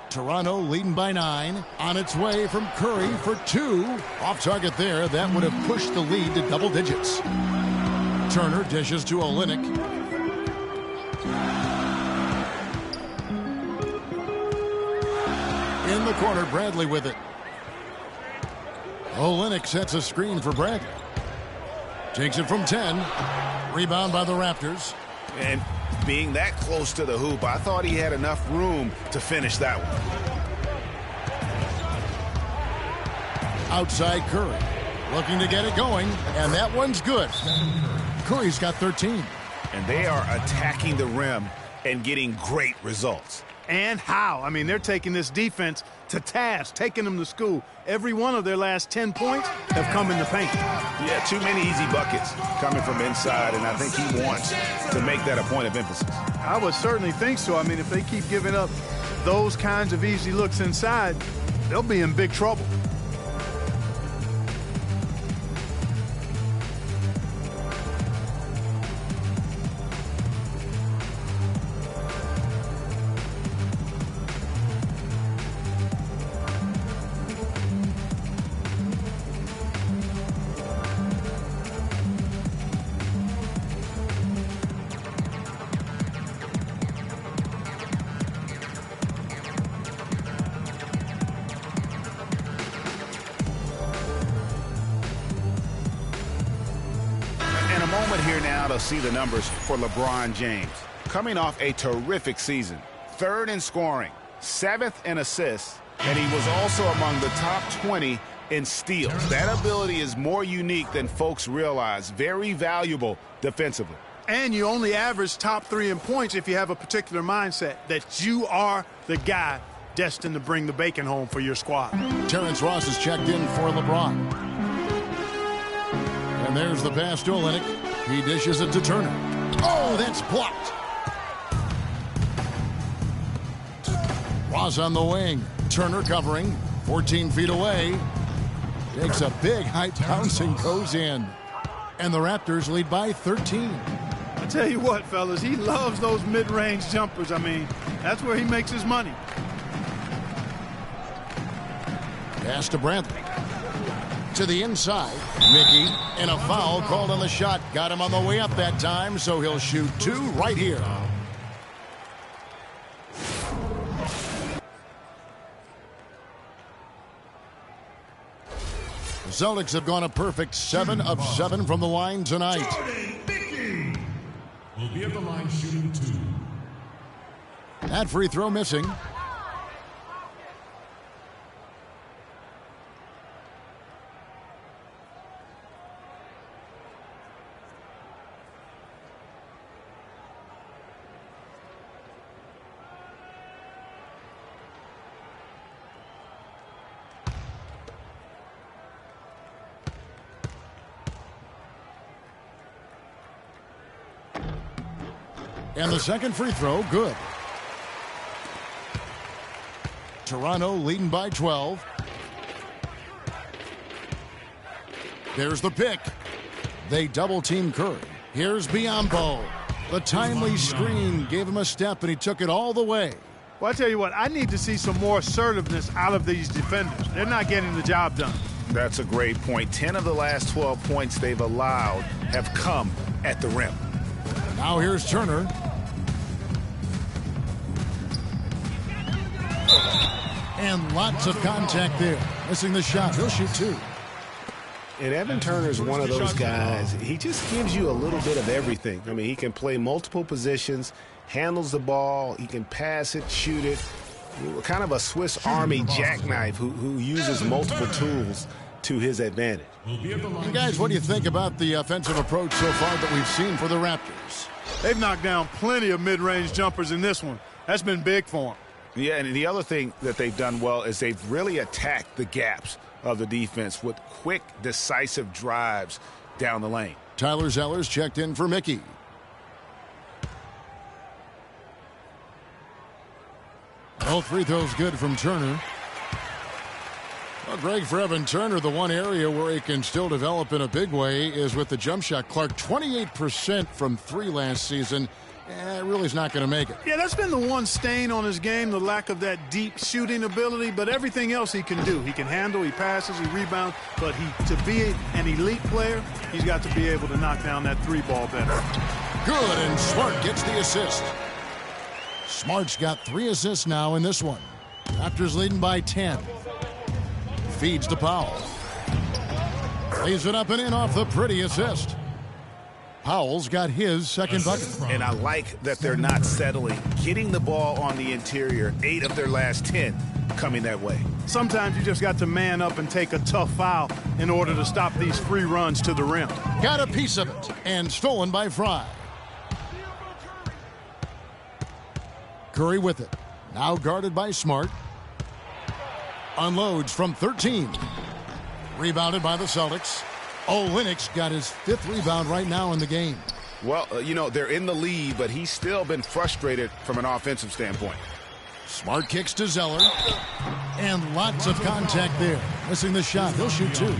F: Toronto leading by 9. On its way from Curry for 2. Off target there. That would have pushed the lead to double digits. Turner dishes to Olynyk. In the corner, Bradley with it. Olynyk sets a screen for Bradley. Takes it from 10. Rebound by the Raptors.
G: And being that close to the hoop, I thought he had enough room to finish that one.
F: Outside Curry. Looking to get it going. And that one's good. Curry's got 13.
G: And they are attacking the rim and getting great results.
H: And how? I mean, they're taking this defense to task, taking them to school. Every one of their last 10 points have come in the paint.
G: Yeah, too many easy buckets coming from inside, and I think he wants to make that a point of emphasis.
H: I would certainly think so. I mean, if they keep giving up those kinds of easy looks inside, they'll be in big trouble.
G: Here now to see the numbers for LeBron James. Coming off a terrific season. 3rd in scoring, 7th in assists, and he was also among the top 20 in steals. That ability is more unique than folks realize. Very valuable defensively.
H: And you only average top 3 in points if you have a particular mindset that you are the guy destined to bring the bacon home for your squad.
F: Terrence Ross is checked in for LeBron. And there's the pass to Olynyk. He dishes it to Turner. Oh, that's blocked. Ross on the wing. Turner covering, 14 feet away. Takes a big high bounce and goes in. And the Raptors lead by 13.
H: I tell you what, fellas, he loves those mid-range jumpers. I mean, that's where he makes his money.
F: Pass to Bradley. To the inside. Mickey, and a foul called on the shot. Got him on the way up that time, so he'll shoot 2 right here. The Celtics have gone a perfect 7 of 7 from the line tonight.
A: Will be at the line shooting 2.
F: That free throw missing. And the second free throw, good. Toronto leading by 12. There's the pick. They double-team Curry. Here's Biyombo. The timely screen gave him a step, and he took it all the way.
H: Well, I tell you what, I need to see some more assertiveness out of these defenders. They're not getting the job done.
G: That's a great point. 10 of the last 12 points they've allowed have come at the rim.
F: Now here's Turner. And lots of contact there. Missing the shot. He'll shoot 2.
K: And Evan Turner's one of those guys. He just gives you a little bit of everything. I mean, he can play multiple positions, handles the ball, he can pass it, shoot it. Kind of a Swiss Army jackknife who uses multiple tools to his advantage.
F: And guys, what do you think about the offensive approach so far that we've seen for the Raptors?
H: They've knocked down plenty of mid-range jumpers in this one. That's been big for them.
G: Yeah, and the other thing that they've done well is they've really attacked the gaps of the defense with quick, decisive drives down the lane.
F: Tyler Zeller's checked in for Mickey. All free throws good from Turner. Well, Greg, for Evan Turner, the one area where he can still develop in a big way is with the jump shot. Clark, 28% from 3 last season. Really is not going to make it.
H: Yeah, that's been the one stain on his game, the lack of that deep shooting ability, but everything else he can do. He can handle, he passes, he rebounds, but to be an elite player, he's got to be able to knock down that 3-ball better.
F: Good, and Smart gets the assist. Smart's got 3 assists now in this one. Raptors leading by 10. Feeds to Powell. Lays it up and in off the pretty assist. Powell's got his second bucket.
G: And I like that they're not settling. Getting the ball on the interior, 8 of their last 10 coming that way.
H: Sometimes you just got to man up and take a tough foul in order to stop these free runs to the rim.
F: Got a piece of it, and stolen by Fry. Curry with it. Now guarded by Smart. Unloads from 13. Rebounded by the Celtics. Olynyk's got his 5th rebound right now in the game.
G: Well, they're in the lead, but he's still been frustrated from an offensive standpoint.
F: Smart kicks to Zeller. And lots of contact there. Missing the shot. He'll shoot 2.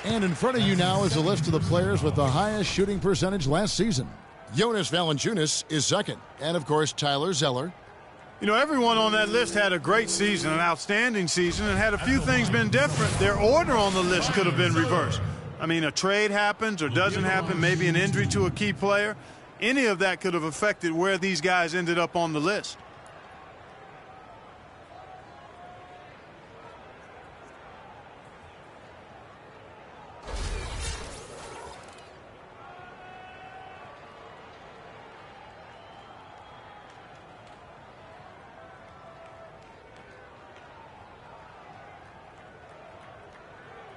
F: And in front of you now is a list of the players with the highest shooting percentage last season. Jonas Valanciunas is second. And, of course, Tyler Zeller.
H: You know, everyone on that list had a great season, an outstanding season, and had a few things been different, their order on the list could have been reversed. I mean, a trade happens or doesn't happen, maybe an injury to a key player. Any of that could have affected where these guys ended up on the list.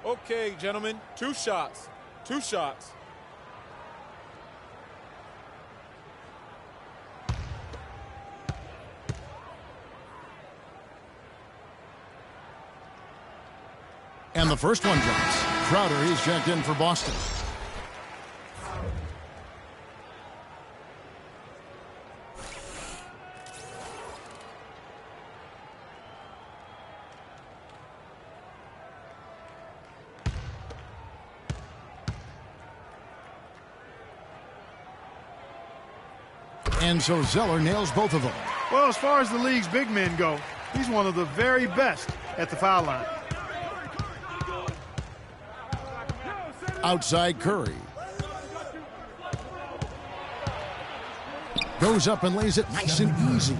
J: Okay, gentlemen, 2 shots. 2 shots.
F: And the first one drops. Crowder, he's checked in for Boston. And so Zeller nails both of them.
H: Well, as far as the league's big men go, he's one of the very best at the foul line.
F: Outside Curry. Goes up and lays it nice and easy.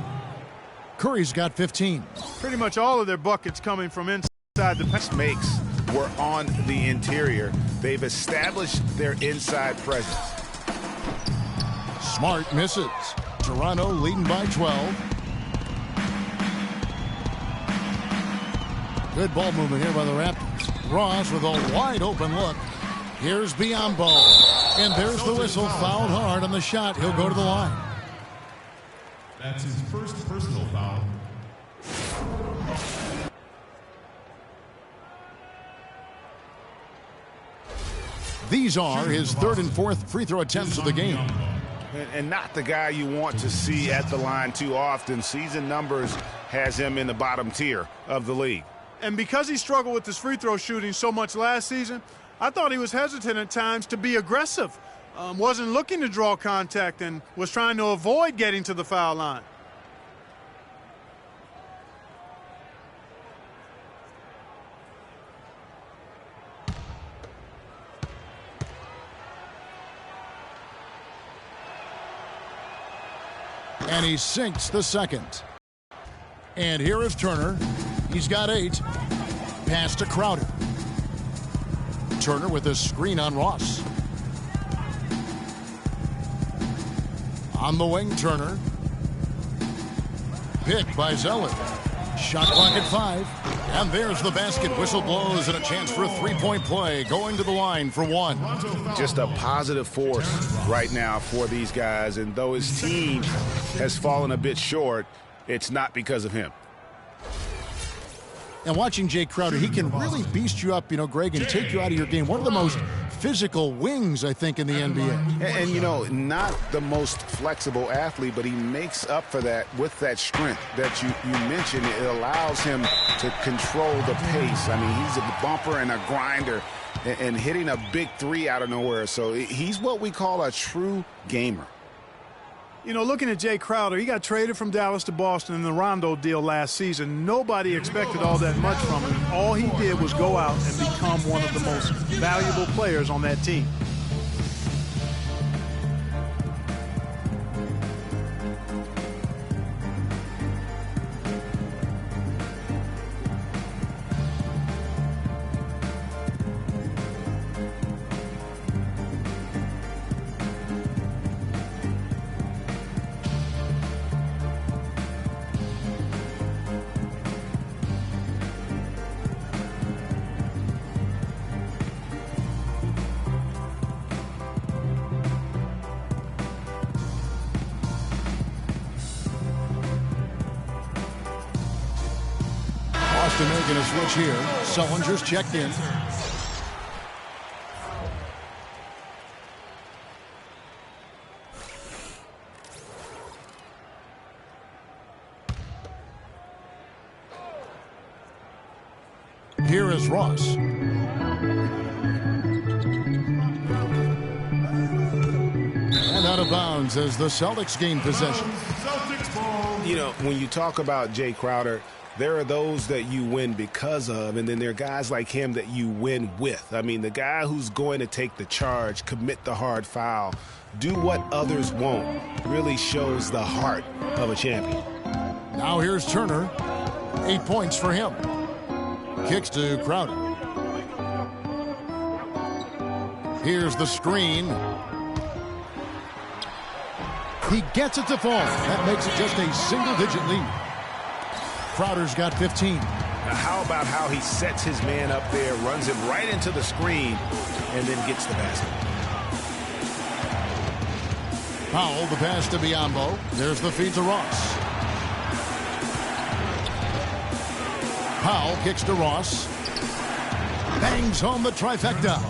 F: Curry's got 15.
H: Pretty much all of their buckets coming from inside the paint.
G: Makes were on the interior. They've established their inside presence.
F: Smart misses. Toronto leading by 12. Good ball movement here by the Raptors. Ross with a wide open look. Here's Biyombo. And there's the whistle. Fouled hard on the shot. He'll go to the line.
A: That's his first personal foul.
F: These are his third and fourth free throw attempts of the game.
G: And not the guy you want to see at the line too often. Season numbers has him in the bottom tier of the league.
H: And because he struggled with his free throw shooting so much last season, I thought he was hesitant at times to be aggressive. Wasn't looking to draw contact and was trying to avoid getting to the foul line.
F: And he sinks the second. And here is Turner. He's got 8. Pass to Crowder. Turner with a screen on Ross. On the wing, Turner. Picked by Zeller. Shot clock at 5. And there's the basket. Whistle blows and a chance for a three-point play. Going to the line for 1.
G: Just a positive force right now for these guys. And though his team has fallen a bit short, it's not because of him.
F: And watching Jay Crowder, he can really beast you up, Greg, and take you out of your game. One of the most physical wings, I think, in the NBA.
G: And not the most flexible athlete, but he makes up for that with that strength that you mentioned. It allows him to control the pace. I mean, he's a bumper and a grinder and hitting a big three out of nowhere. So he's what we call a true gamer.
H: Looking at Jay Crowder, he got traded from Dallas to Boston in the Rondo deal last season. Nobody expected all that much from him. All he did was go out and become one of the most valuable players on that team.
F: Making a switch here. Sullinger's checked in. Here is Ross. And out of bounds as the Celtics gain possession.
G: When you talk about Jay Crowder, there are those that you win because of, and then there are guys like him that you win with. I mean, the guy who's going to take the charge, commit the hard foul, do what others won't, really shows the heart of a champion.
F: Now here's Turner. 8 points for him. Kicks to Crowder. Here's the screen. He gets it to fall. That makes it just a single-digit lead. Crowder's got 15.
G: Now how about how he sets his man up there, runs him right into the screen, and then gets the basket.
F: Powell, the pass to Biyombo. There's the feed to Ross. Powell kicks to Ross. Bangs home the trifecta.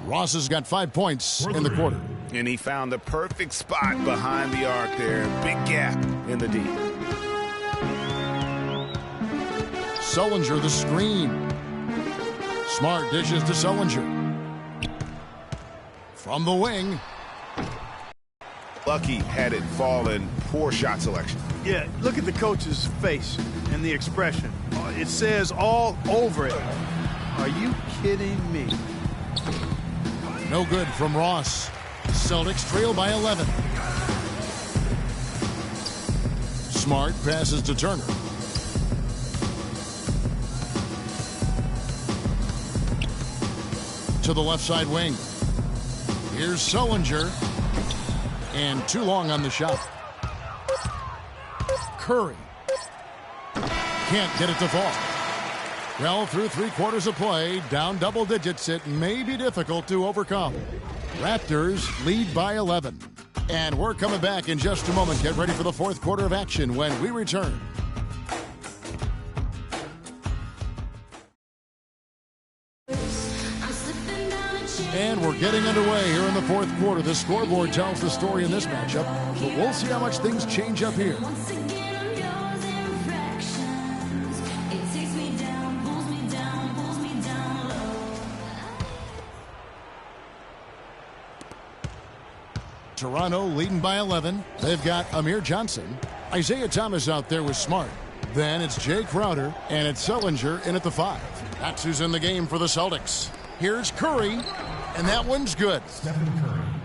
F: Ross has got 5 points in the quarter.
G: And he found the perfect spot behind the arc there. Big gap in the D.
F: Sullinger the screen. Smart dishes to Sullinger. From the wing.
G: lucky had it fallen. Poor shot selection.
H: Yeah, look at the coach's face and the expression. It says all over it. Are you kidding me?
F: No good from Ross. Celtics trail by 11. Smart passes to Turner. To the left side wing. Here's Sullinger. And too long on the shot. Curry. Can't get it to fall. Well, through 3/4 of play, down double digits, it may be difficult to overcome. Raptors lead by 11. And we're coming back in just a moment. Get ready for the 4th quarter of action when we return. And we're getting underway here in the 4th quarter. The scoreboard tells the story in this matchup, but we'll see how much things change up here. Toronto leading by 11. They've got Amir Johnson. Isaiah Thomas out there with Smart. Then it's Jay Crowder, and it's Sullinger in at the 5. That's who's in the game for the Celtics. Here's Curry, and that one's good.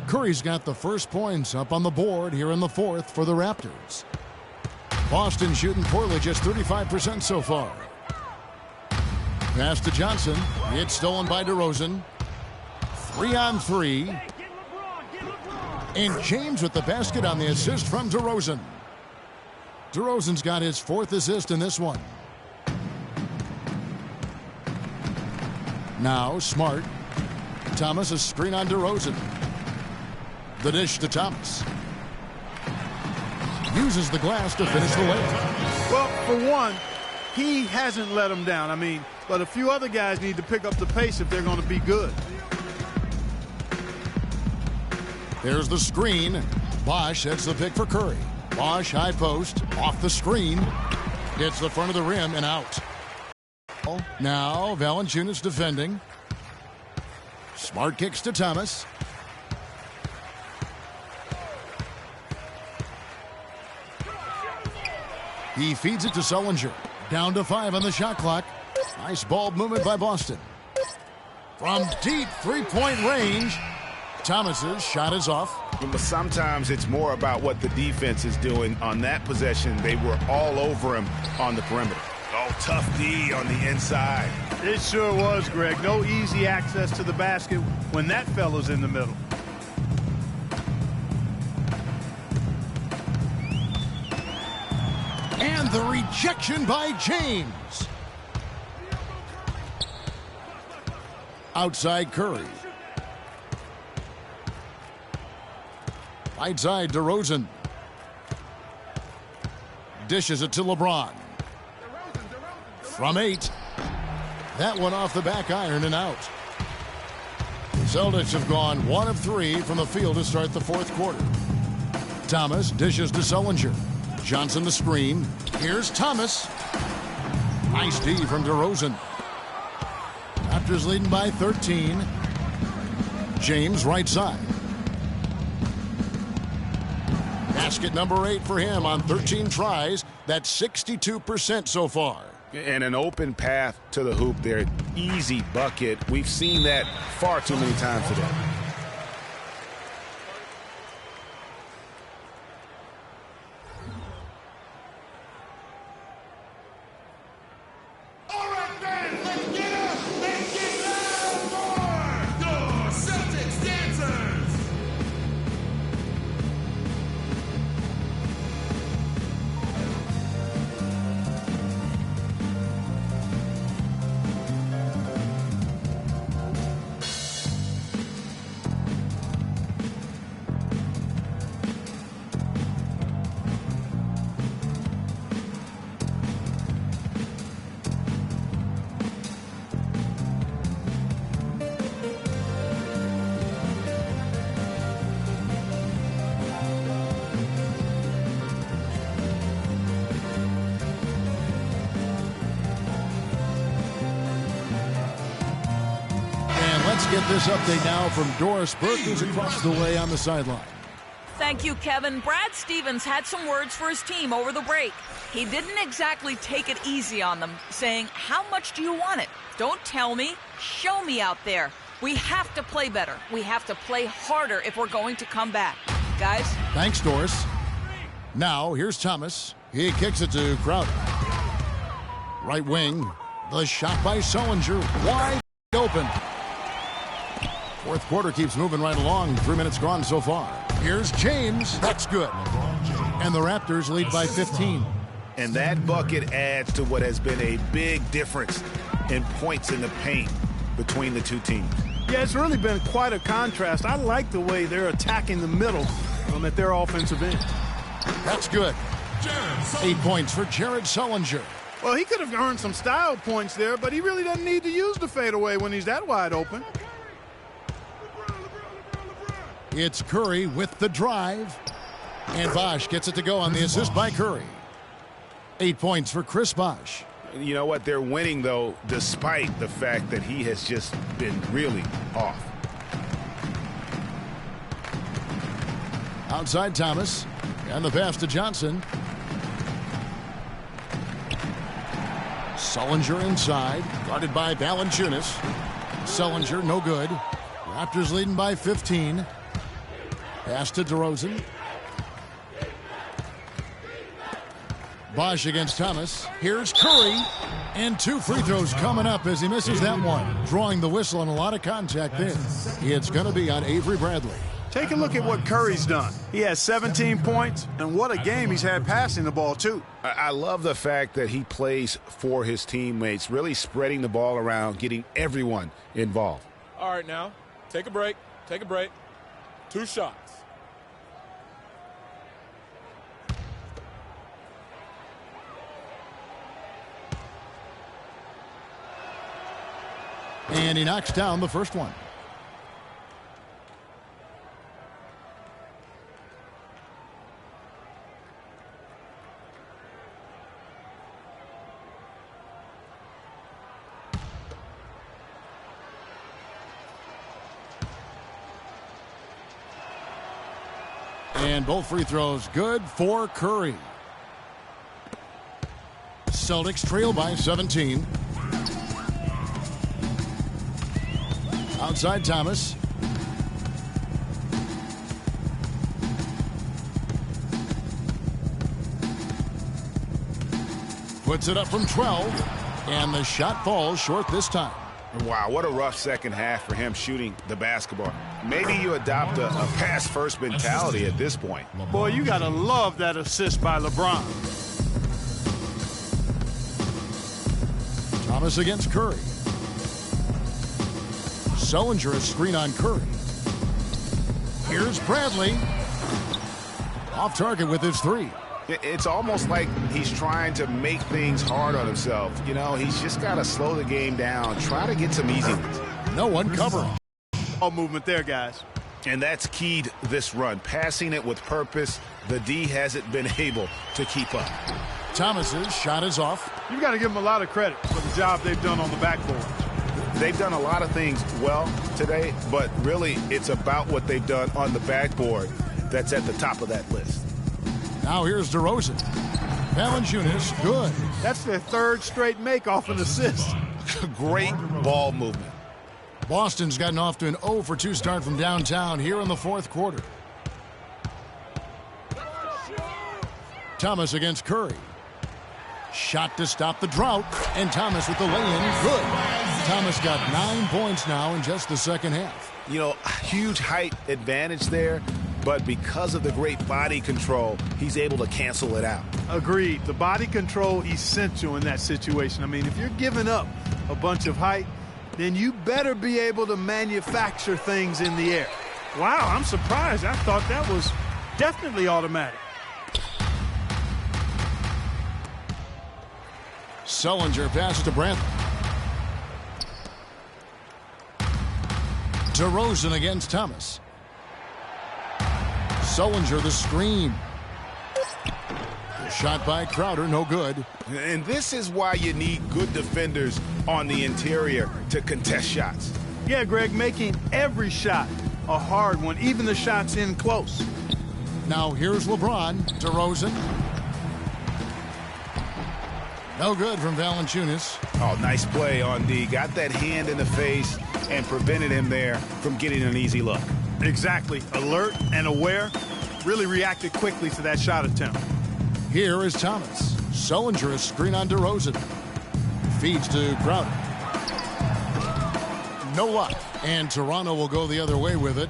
F: Curry's got the first points up on the board here in the 4th for the Raptors. Boston shooting poorly, just 35% so far. Pass to Johnson. It's stolen by DeRozan. 3-on-3. And James with the basket on the assist from DeRozan. DeRozan's got his 4th assist in this one. Now Smart. Thomas, a screen on DeRozan. The dish to Thomas. Uses the glass to finish the layup.
H: Well, for one, he hasn't let him down. I mean, but a few other guys need to pick up the pace if they're going to be good.
F: There's the screen. Bosch sets the pick for Curry. Bosch high post, off the screen. Hits the front of the rim and out. Now Valanciunas defending. Smart kicks to Thomas. He feeds it to Sullinger. Down to 5 on the shot clock. Nice ball movement by Boston. From deep 3-point range. Thomas's shot is off.
G: But sometimes it's more about what the defense is doing on that possession. They were all over him on the perimeter. Oh, tough D on the inside.
H: It sure was, Greg. No easy access to the basket when that fella's in the middle.
F: And the rejection by James. Outside Curry. Right side DeRozan. Dishes it to LeBron. From 8. That one off the back iron and out. Celtics have gone 1 of 3 from the field to start the 4th quarter. Thomas dishes to Sullinger. Johnson the screen. Here's Thomas. Nice D from DeRozan. Raptors leading by 13. James right side. Basket number 8 for him on 13 tries. That's 62% so far.
G: And an open path to the hoop there. Easy bucket. We've seen that far too many times today.
F: Let's get this update now from Doris Burke, who's across the way on the sideline.
I: Thank you, Kevin. Brad Stevens had some words for his team over the break. He didn't exactly take it easy on them, saying, how much do you want it? Don't tell me. Show me out there. We have to play better. We have to play harder if we're going to come back. Guys?
F: Thanks, Doris. Now, here's Thomas. He kicks it to Crowder. Right wing. The shot by Sullinger. Wide open. Fourth quarter keeps moving right along. 3 minutes gone so far. Here's James. That's good. And the Raptors lead by 15.
K: And that bucket adds to what has been a big difference in points in the paint between the two teams.
H: Yeah, it's really been quite a contrast. I like the way they're attacking the middle at their offensive end.
F: That's good. 8 points for Jared Sullinger.
H: Well, he could have earned some style points there, but he really doesn't need to use the fadeaway when he's that wide open.
F: It's Curry with the drive. And Bosh gets it to go on the assist by Curry. 8 points for Chris Bosh.
K: You know what? They're winning, though, despite the fact that he has just been really off.
F: Outside Thomas. And the pass to Johnson. Sullinger inside. Guarded by Valanciunas. Sullinger, no good. Raptors leading by 15. Pass to DeRozan. Bosh against Thomas. Here's Curry. And 2 free throws coming up as he misses that one. Drawing the whistle and a lot of contact there. It's going to be on Avery Bradley.
H: Take a look at what Curry's done. He has 17 points, and what a game he's had passing the ball, too.
K: I love the fact that he plays for his teammates, really spreading the ball around, getting everyone involved.
J: All right, now, take a break. Take a break. 2 shots.
F: And he knocks down the first one. And both free throws good for Curry. Celtics trail by 17. Outside Thomas. Puts it up from 12. And the shot falls short this time.
K: Wow, what a rough second half for him shooting the basketball. Maybe you adopt a pass-first mentality at this point.
H: Boy, you got to love that assist by LeBron.
F: Thomas against Curry. Sullinger, a screen on Curry. Here's Bradley. Off target with his 3.
K: It's almost like he's trying to make things hard on himself. You know, he's just got to slow the game down, try to get some easy ones.
F: No one covering.
H: All movement there, guys.
K: And that's keyed this run. Passing it with purpose, the D hasn't been able to keep up.
F: Thomas's shot is off.
H: You've got to give them a lot of credit for the job they've done on the backboard.
K: They've done a lot of things well today, but really it's about what they've done on the backboard that's at the top of that list.
F: Now here's DeRozan. Valanciunas, good.
H: That's their 3rd straight make off an assist.
K: Great ball movement.
F: Boston's gotten off to an 0 for 2 start from downtown here in the 4th quarter. Thomas against Curry. Shot to stop the drought, and Thomas with the lay-in, good. Thomas got 9 points now in just the second half.
K: You know, huge height advantage there, but because of the great body control, he's able to cancel it out.
H: Agreed. The body control essential in that situation. I mean, if you're giving up a bunch of height, then you better be able to manufacture things in the air. Wow, I'm surprised. I thought that was definitely automatic.
F: Sullinger passes to Bradley. DeRozan against Thomas. Sullinger the screen. Shot by Crowder, no good.
K: And this is why you need good defenders on the interior to contest shots.
H: Yeah, Greg, making every shot a hard one, even the shots in close.
F: Now here's LeBron. DeRozan. No good from Valanciunas.
G: Oh, nice play on D. Got that hand in the face and prevented him there from getting an easy look.
H: Exactly. Alert and aware. Really reacted quickly to that shot attempt.
F: Here is Thomas. Sullinger, a screen on DeRozan. Feeds to Crowder. No luck. And Toronto will go the other way with it.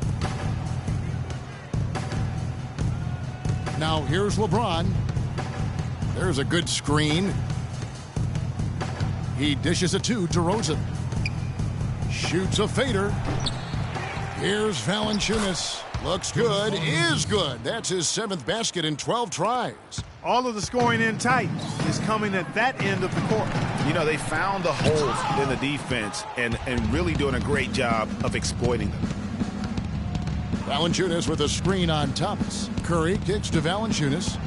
F: Now here's LeBron. There's a good screen. He dishes it to DeRozan. Shoots a fader. Here's Valanciunas. Looks good. Is good. That's his 7th basket in 12 tries.
H: All of the scoring in tight is coming at that end of the court.
G: You know, they found the holes in the defense and really doing a great job of exploiting them.
F: Valanciunas with a screen on Thomas. Curry kicks to Valanciunas.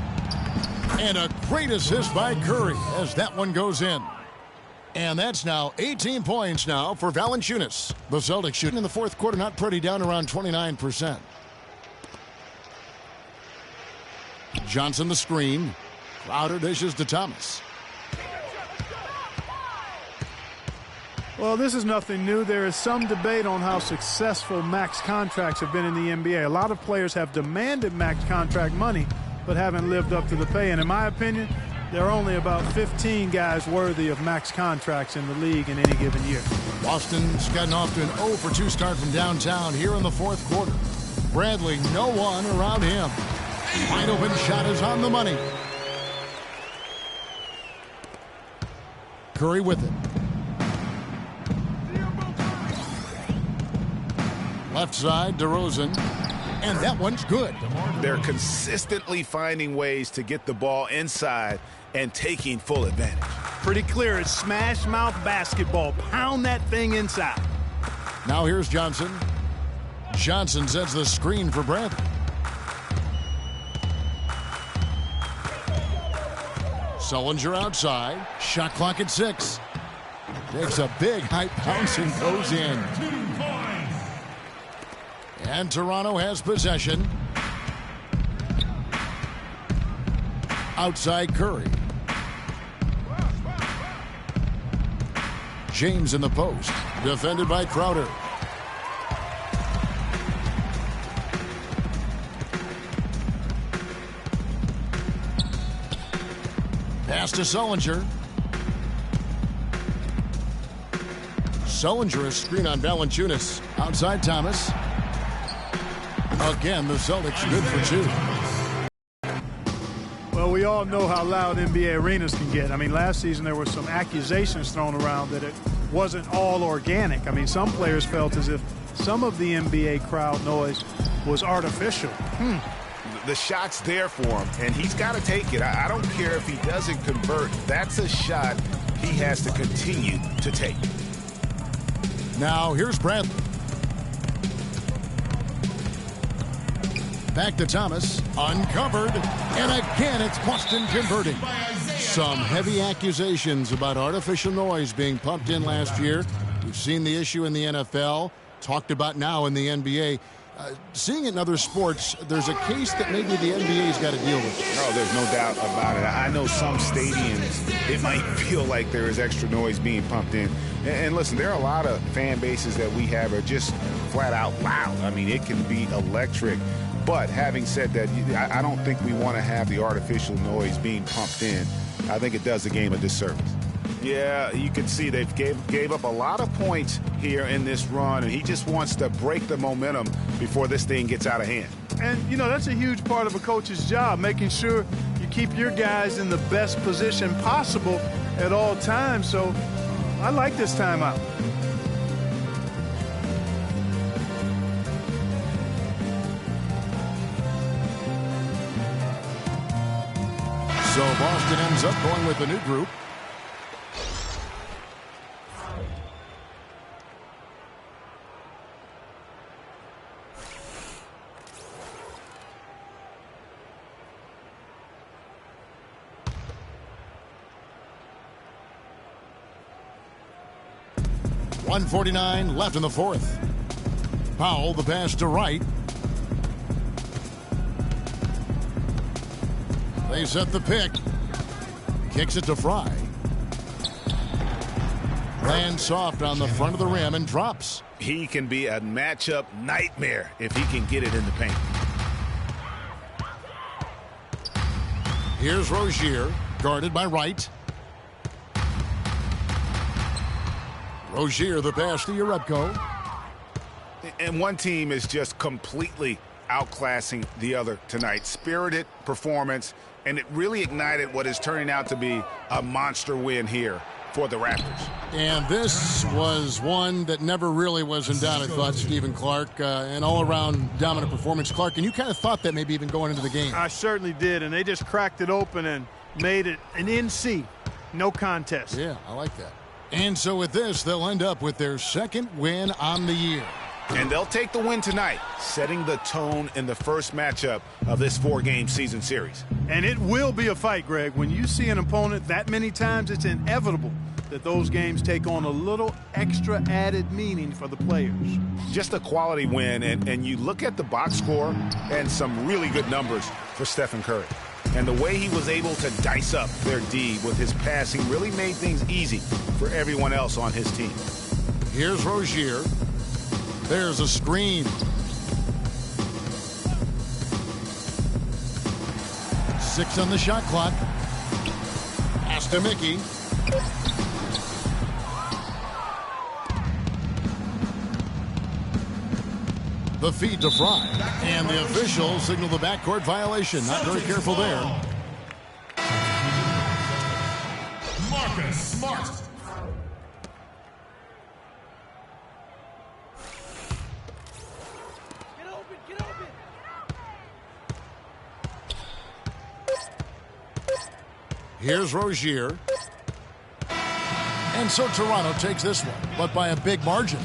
F: And a great assist by Curry as that one goes in. And that's now 18 points now for Valanciunas. The Celtics shooting in the 4th quarter, not pretty, down around 29%. Johnson the screen. Crowder dishes to Thomas.
H: Well, this is nothing new. There is some debate on how successful max contracts have been in the NBA. A lot of players have demanded max contract money, but haven't lived up to the pay. And in my opinion, there are only about 15 guys worthy of max contracts in the league in any given year.
F: Boston's gotten off to an 0-for-2 start from downtown here in the 4th quarter. Bradley, no one around him. Wide open shot is on the money. Curry with it. Left side, DeRozan. And that one's good.
G: They're consistently finding ways to get the ball inside and taking full advantage.
H: Pretty clear. It's smash mouth basketball. Pound that thing inside.
F: Now here's Johnson. Johnson sets the screen for Bradley. Sullinger outside. Shot clock at 6. Takes a big high bounce and goes in. And Toronto has possession. Outside Curry. James in the post. Defended by Crowder. Pass to Sullinger. Sullinger, a screen on Valanciunas. Outside Thomas. Again, the Celtics good for 2.
H: Well, we all know how loud NBA arenas can get. I mean, last season there were some accusations thrown around that it wasn't all organic. I mean, some players felt as if some of the NBA crowd noise was artificial.
G: The shot's there for him, and he's got to take it. I don't care if he doesn't convert. That's a shot he has to continue to take.
F: Now, here's Bradley. Back to Thomas. Uncovered. And again, it's Boston converting. Some heavy accusations about artificial noise being pumped in last year. We've seen the issue in the NFL, talked about now in the NBA. Seeing it in other sports, there's a case that maybe the NBA's got to deal with.
G: Oh, there's no doubt about it. I know some stadiums, it might feel like there is extra noise being pumped in. And listen, there are a lot of fan bases that we have are just flat out loud. I mean, it can be electric. But having said that, I don't think we want to have the artificial noise being pumped in. I think it does the game a disservice. Yeah, you can see they've gave up a lot of points here in this run, and he just wants to break the momentum before this thing gets out of hand.
H: And, you know, that's a huge part of a coach's job, making sure you keep your guys in the best position possible at all times. So I like this timeout.
F: So Boston ends up going with the new group. .149 left in the 4th. Powell, the pass to Wright. They set the pick. Kicks it to Fry. Lands soft on the front of the rim and drops.
K: He can be a matchup nightmare if he can get it in the paint.
F: Here's Rozier, guarded by Wright. Rozier, the pass to Jerebko.
G: And one team is just completely outclassing the other tonight. Spirited performance, and it really ignited what is turning out to be a monster win here for the Raptors.
F: And this was one that never really was in doubt, I thought, Stephen Clark. An all-around dominant performance. Clark, and you kind of thought that maybe even going into the game.
H: I certainly did, and they just cracked it open and made it an NC. No contest.
F: Yeah, I like that. And so with this, they'll end up with their second win on the year.
G: And they'll take the win tonight, setting the tone in the first matchup of this 4-game season series.
H: And it will be a fight, Greg. When you see an opponent that many times, it's inevitable that those games take on a little extra added meaning for the players.
G: Just a quality win, and you look at the box score and some really good numbers for Stephen Curry. And the way he was able to dice up their D with his passing really made things easy for everyone else on his team.
F: Here's Rozier. There's a screen. 6 on the shot clock. Pass to Mickey. The feed to Fry. And the officials signal the backcourt violation. Not very careful there.
A: Marcus Smart.
F: Here's Rozier. And so Toronto takes this one, but by a big margin.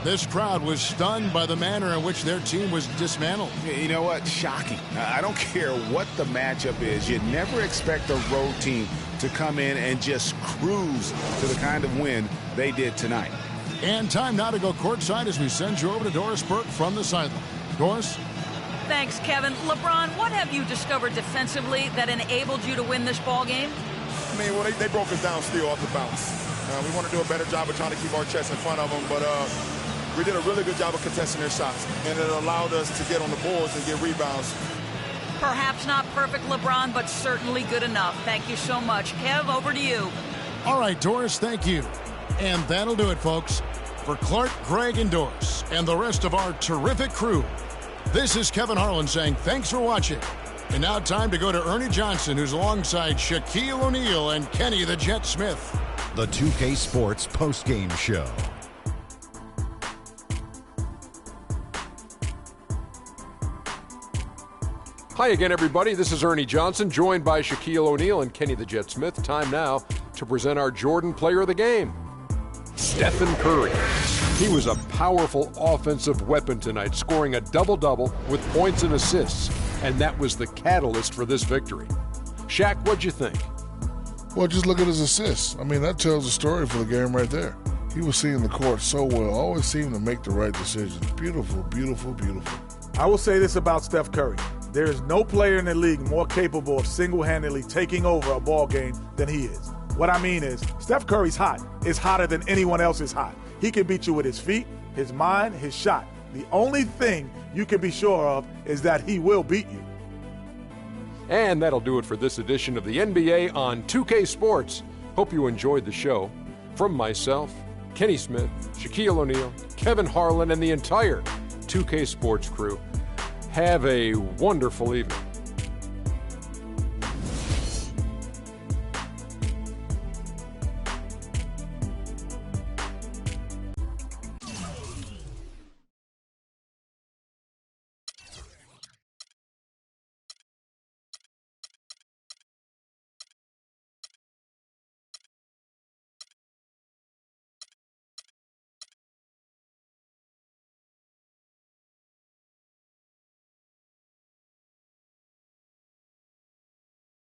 F: This crowd was stunned by the manner in which their team was dismantled.
G: You know what? Shocking. I don't care what the matchup is. You never expect a road team to come in and just cruise to the kind of win they did tonight.
F: And time now to go courtside as we send you over to Doris Burke from the sideline. Doris?
I: Thanks, Kevin. LeBron, what have you discovered defensively that enabled you to win this ball game?
L: I mean, well, they broke us down still off the bounce. We want to do a better job of trying to keep our chest in front of them, but we did a really good job of contesting their shots, and it allowed us to get on the boards and get rebounds.
I: Perhaps not perfect, LeBron, but certainly good enough. Thank you so much. Kev, over to you.
F: All right, Doris, thank you. And that'll do it, folks. For Clark, Greg, and Doris, and the rest of our terrific crew, this is Kevin Harlan saying thanks for watching. And now time to go to Ernie Johnson, who's alongside Shaquille O'Neal and Kenny the Jet Smith.
A: The 2K Sports postgame show.
B: Hi again, everybody. This is Ernie Johnson, joined by Shaquille O'Neal and Kenny the Jet Smith. Time now to present our Jordan Player of the Game, Stephen Curry. He was a powerful offensive weapon tonight, scoring a double-double with points and assists, and that was the catalyst for this victory. Shaq, what'd you think?
D: Well, just look at his assists. I mean, that tells the story for the game right there. He was seeing the court so well, always seemed to make the right decisions. Beautiful, beautiful, beautiful.
C: I will say this about Steph Curry. There is no player in the league more capable of single-handedly taking over a ball game than he is. What I mean is, Steph Curry's hot. Is hotter than anyone else is hot. He can beat you with his feet, his mind, his shot. The only thing you can be sure of is that he will beat you.
B: And that'll do it for this edition of the NBA on 2K Sports. Hope you enjoyed the show. From myself, Kenny Smith, Shaquille O'Neal, Kevin Harlan, and the entire 2K Sports crew, have a wonderful evening.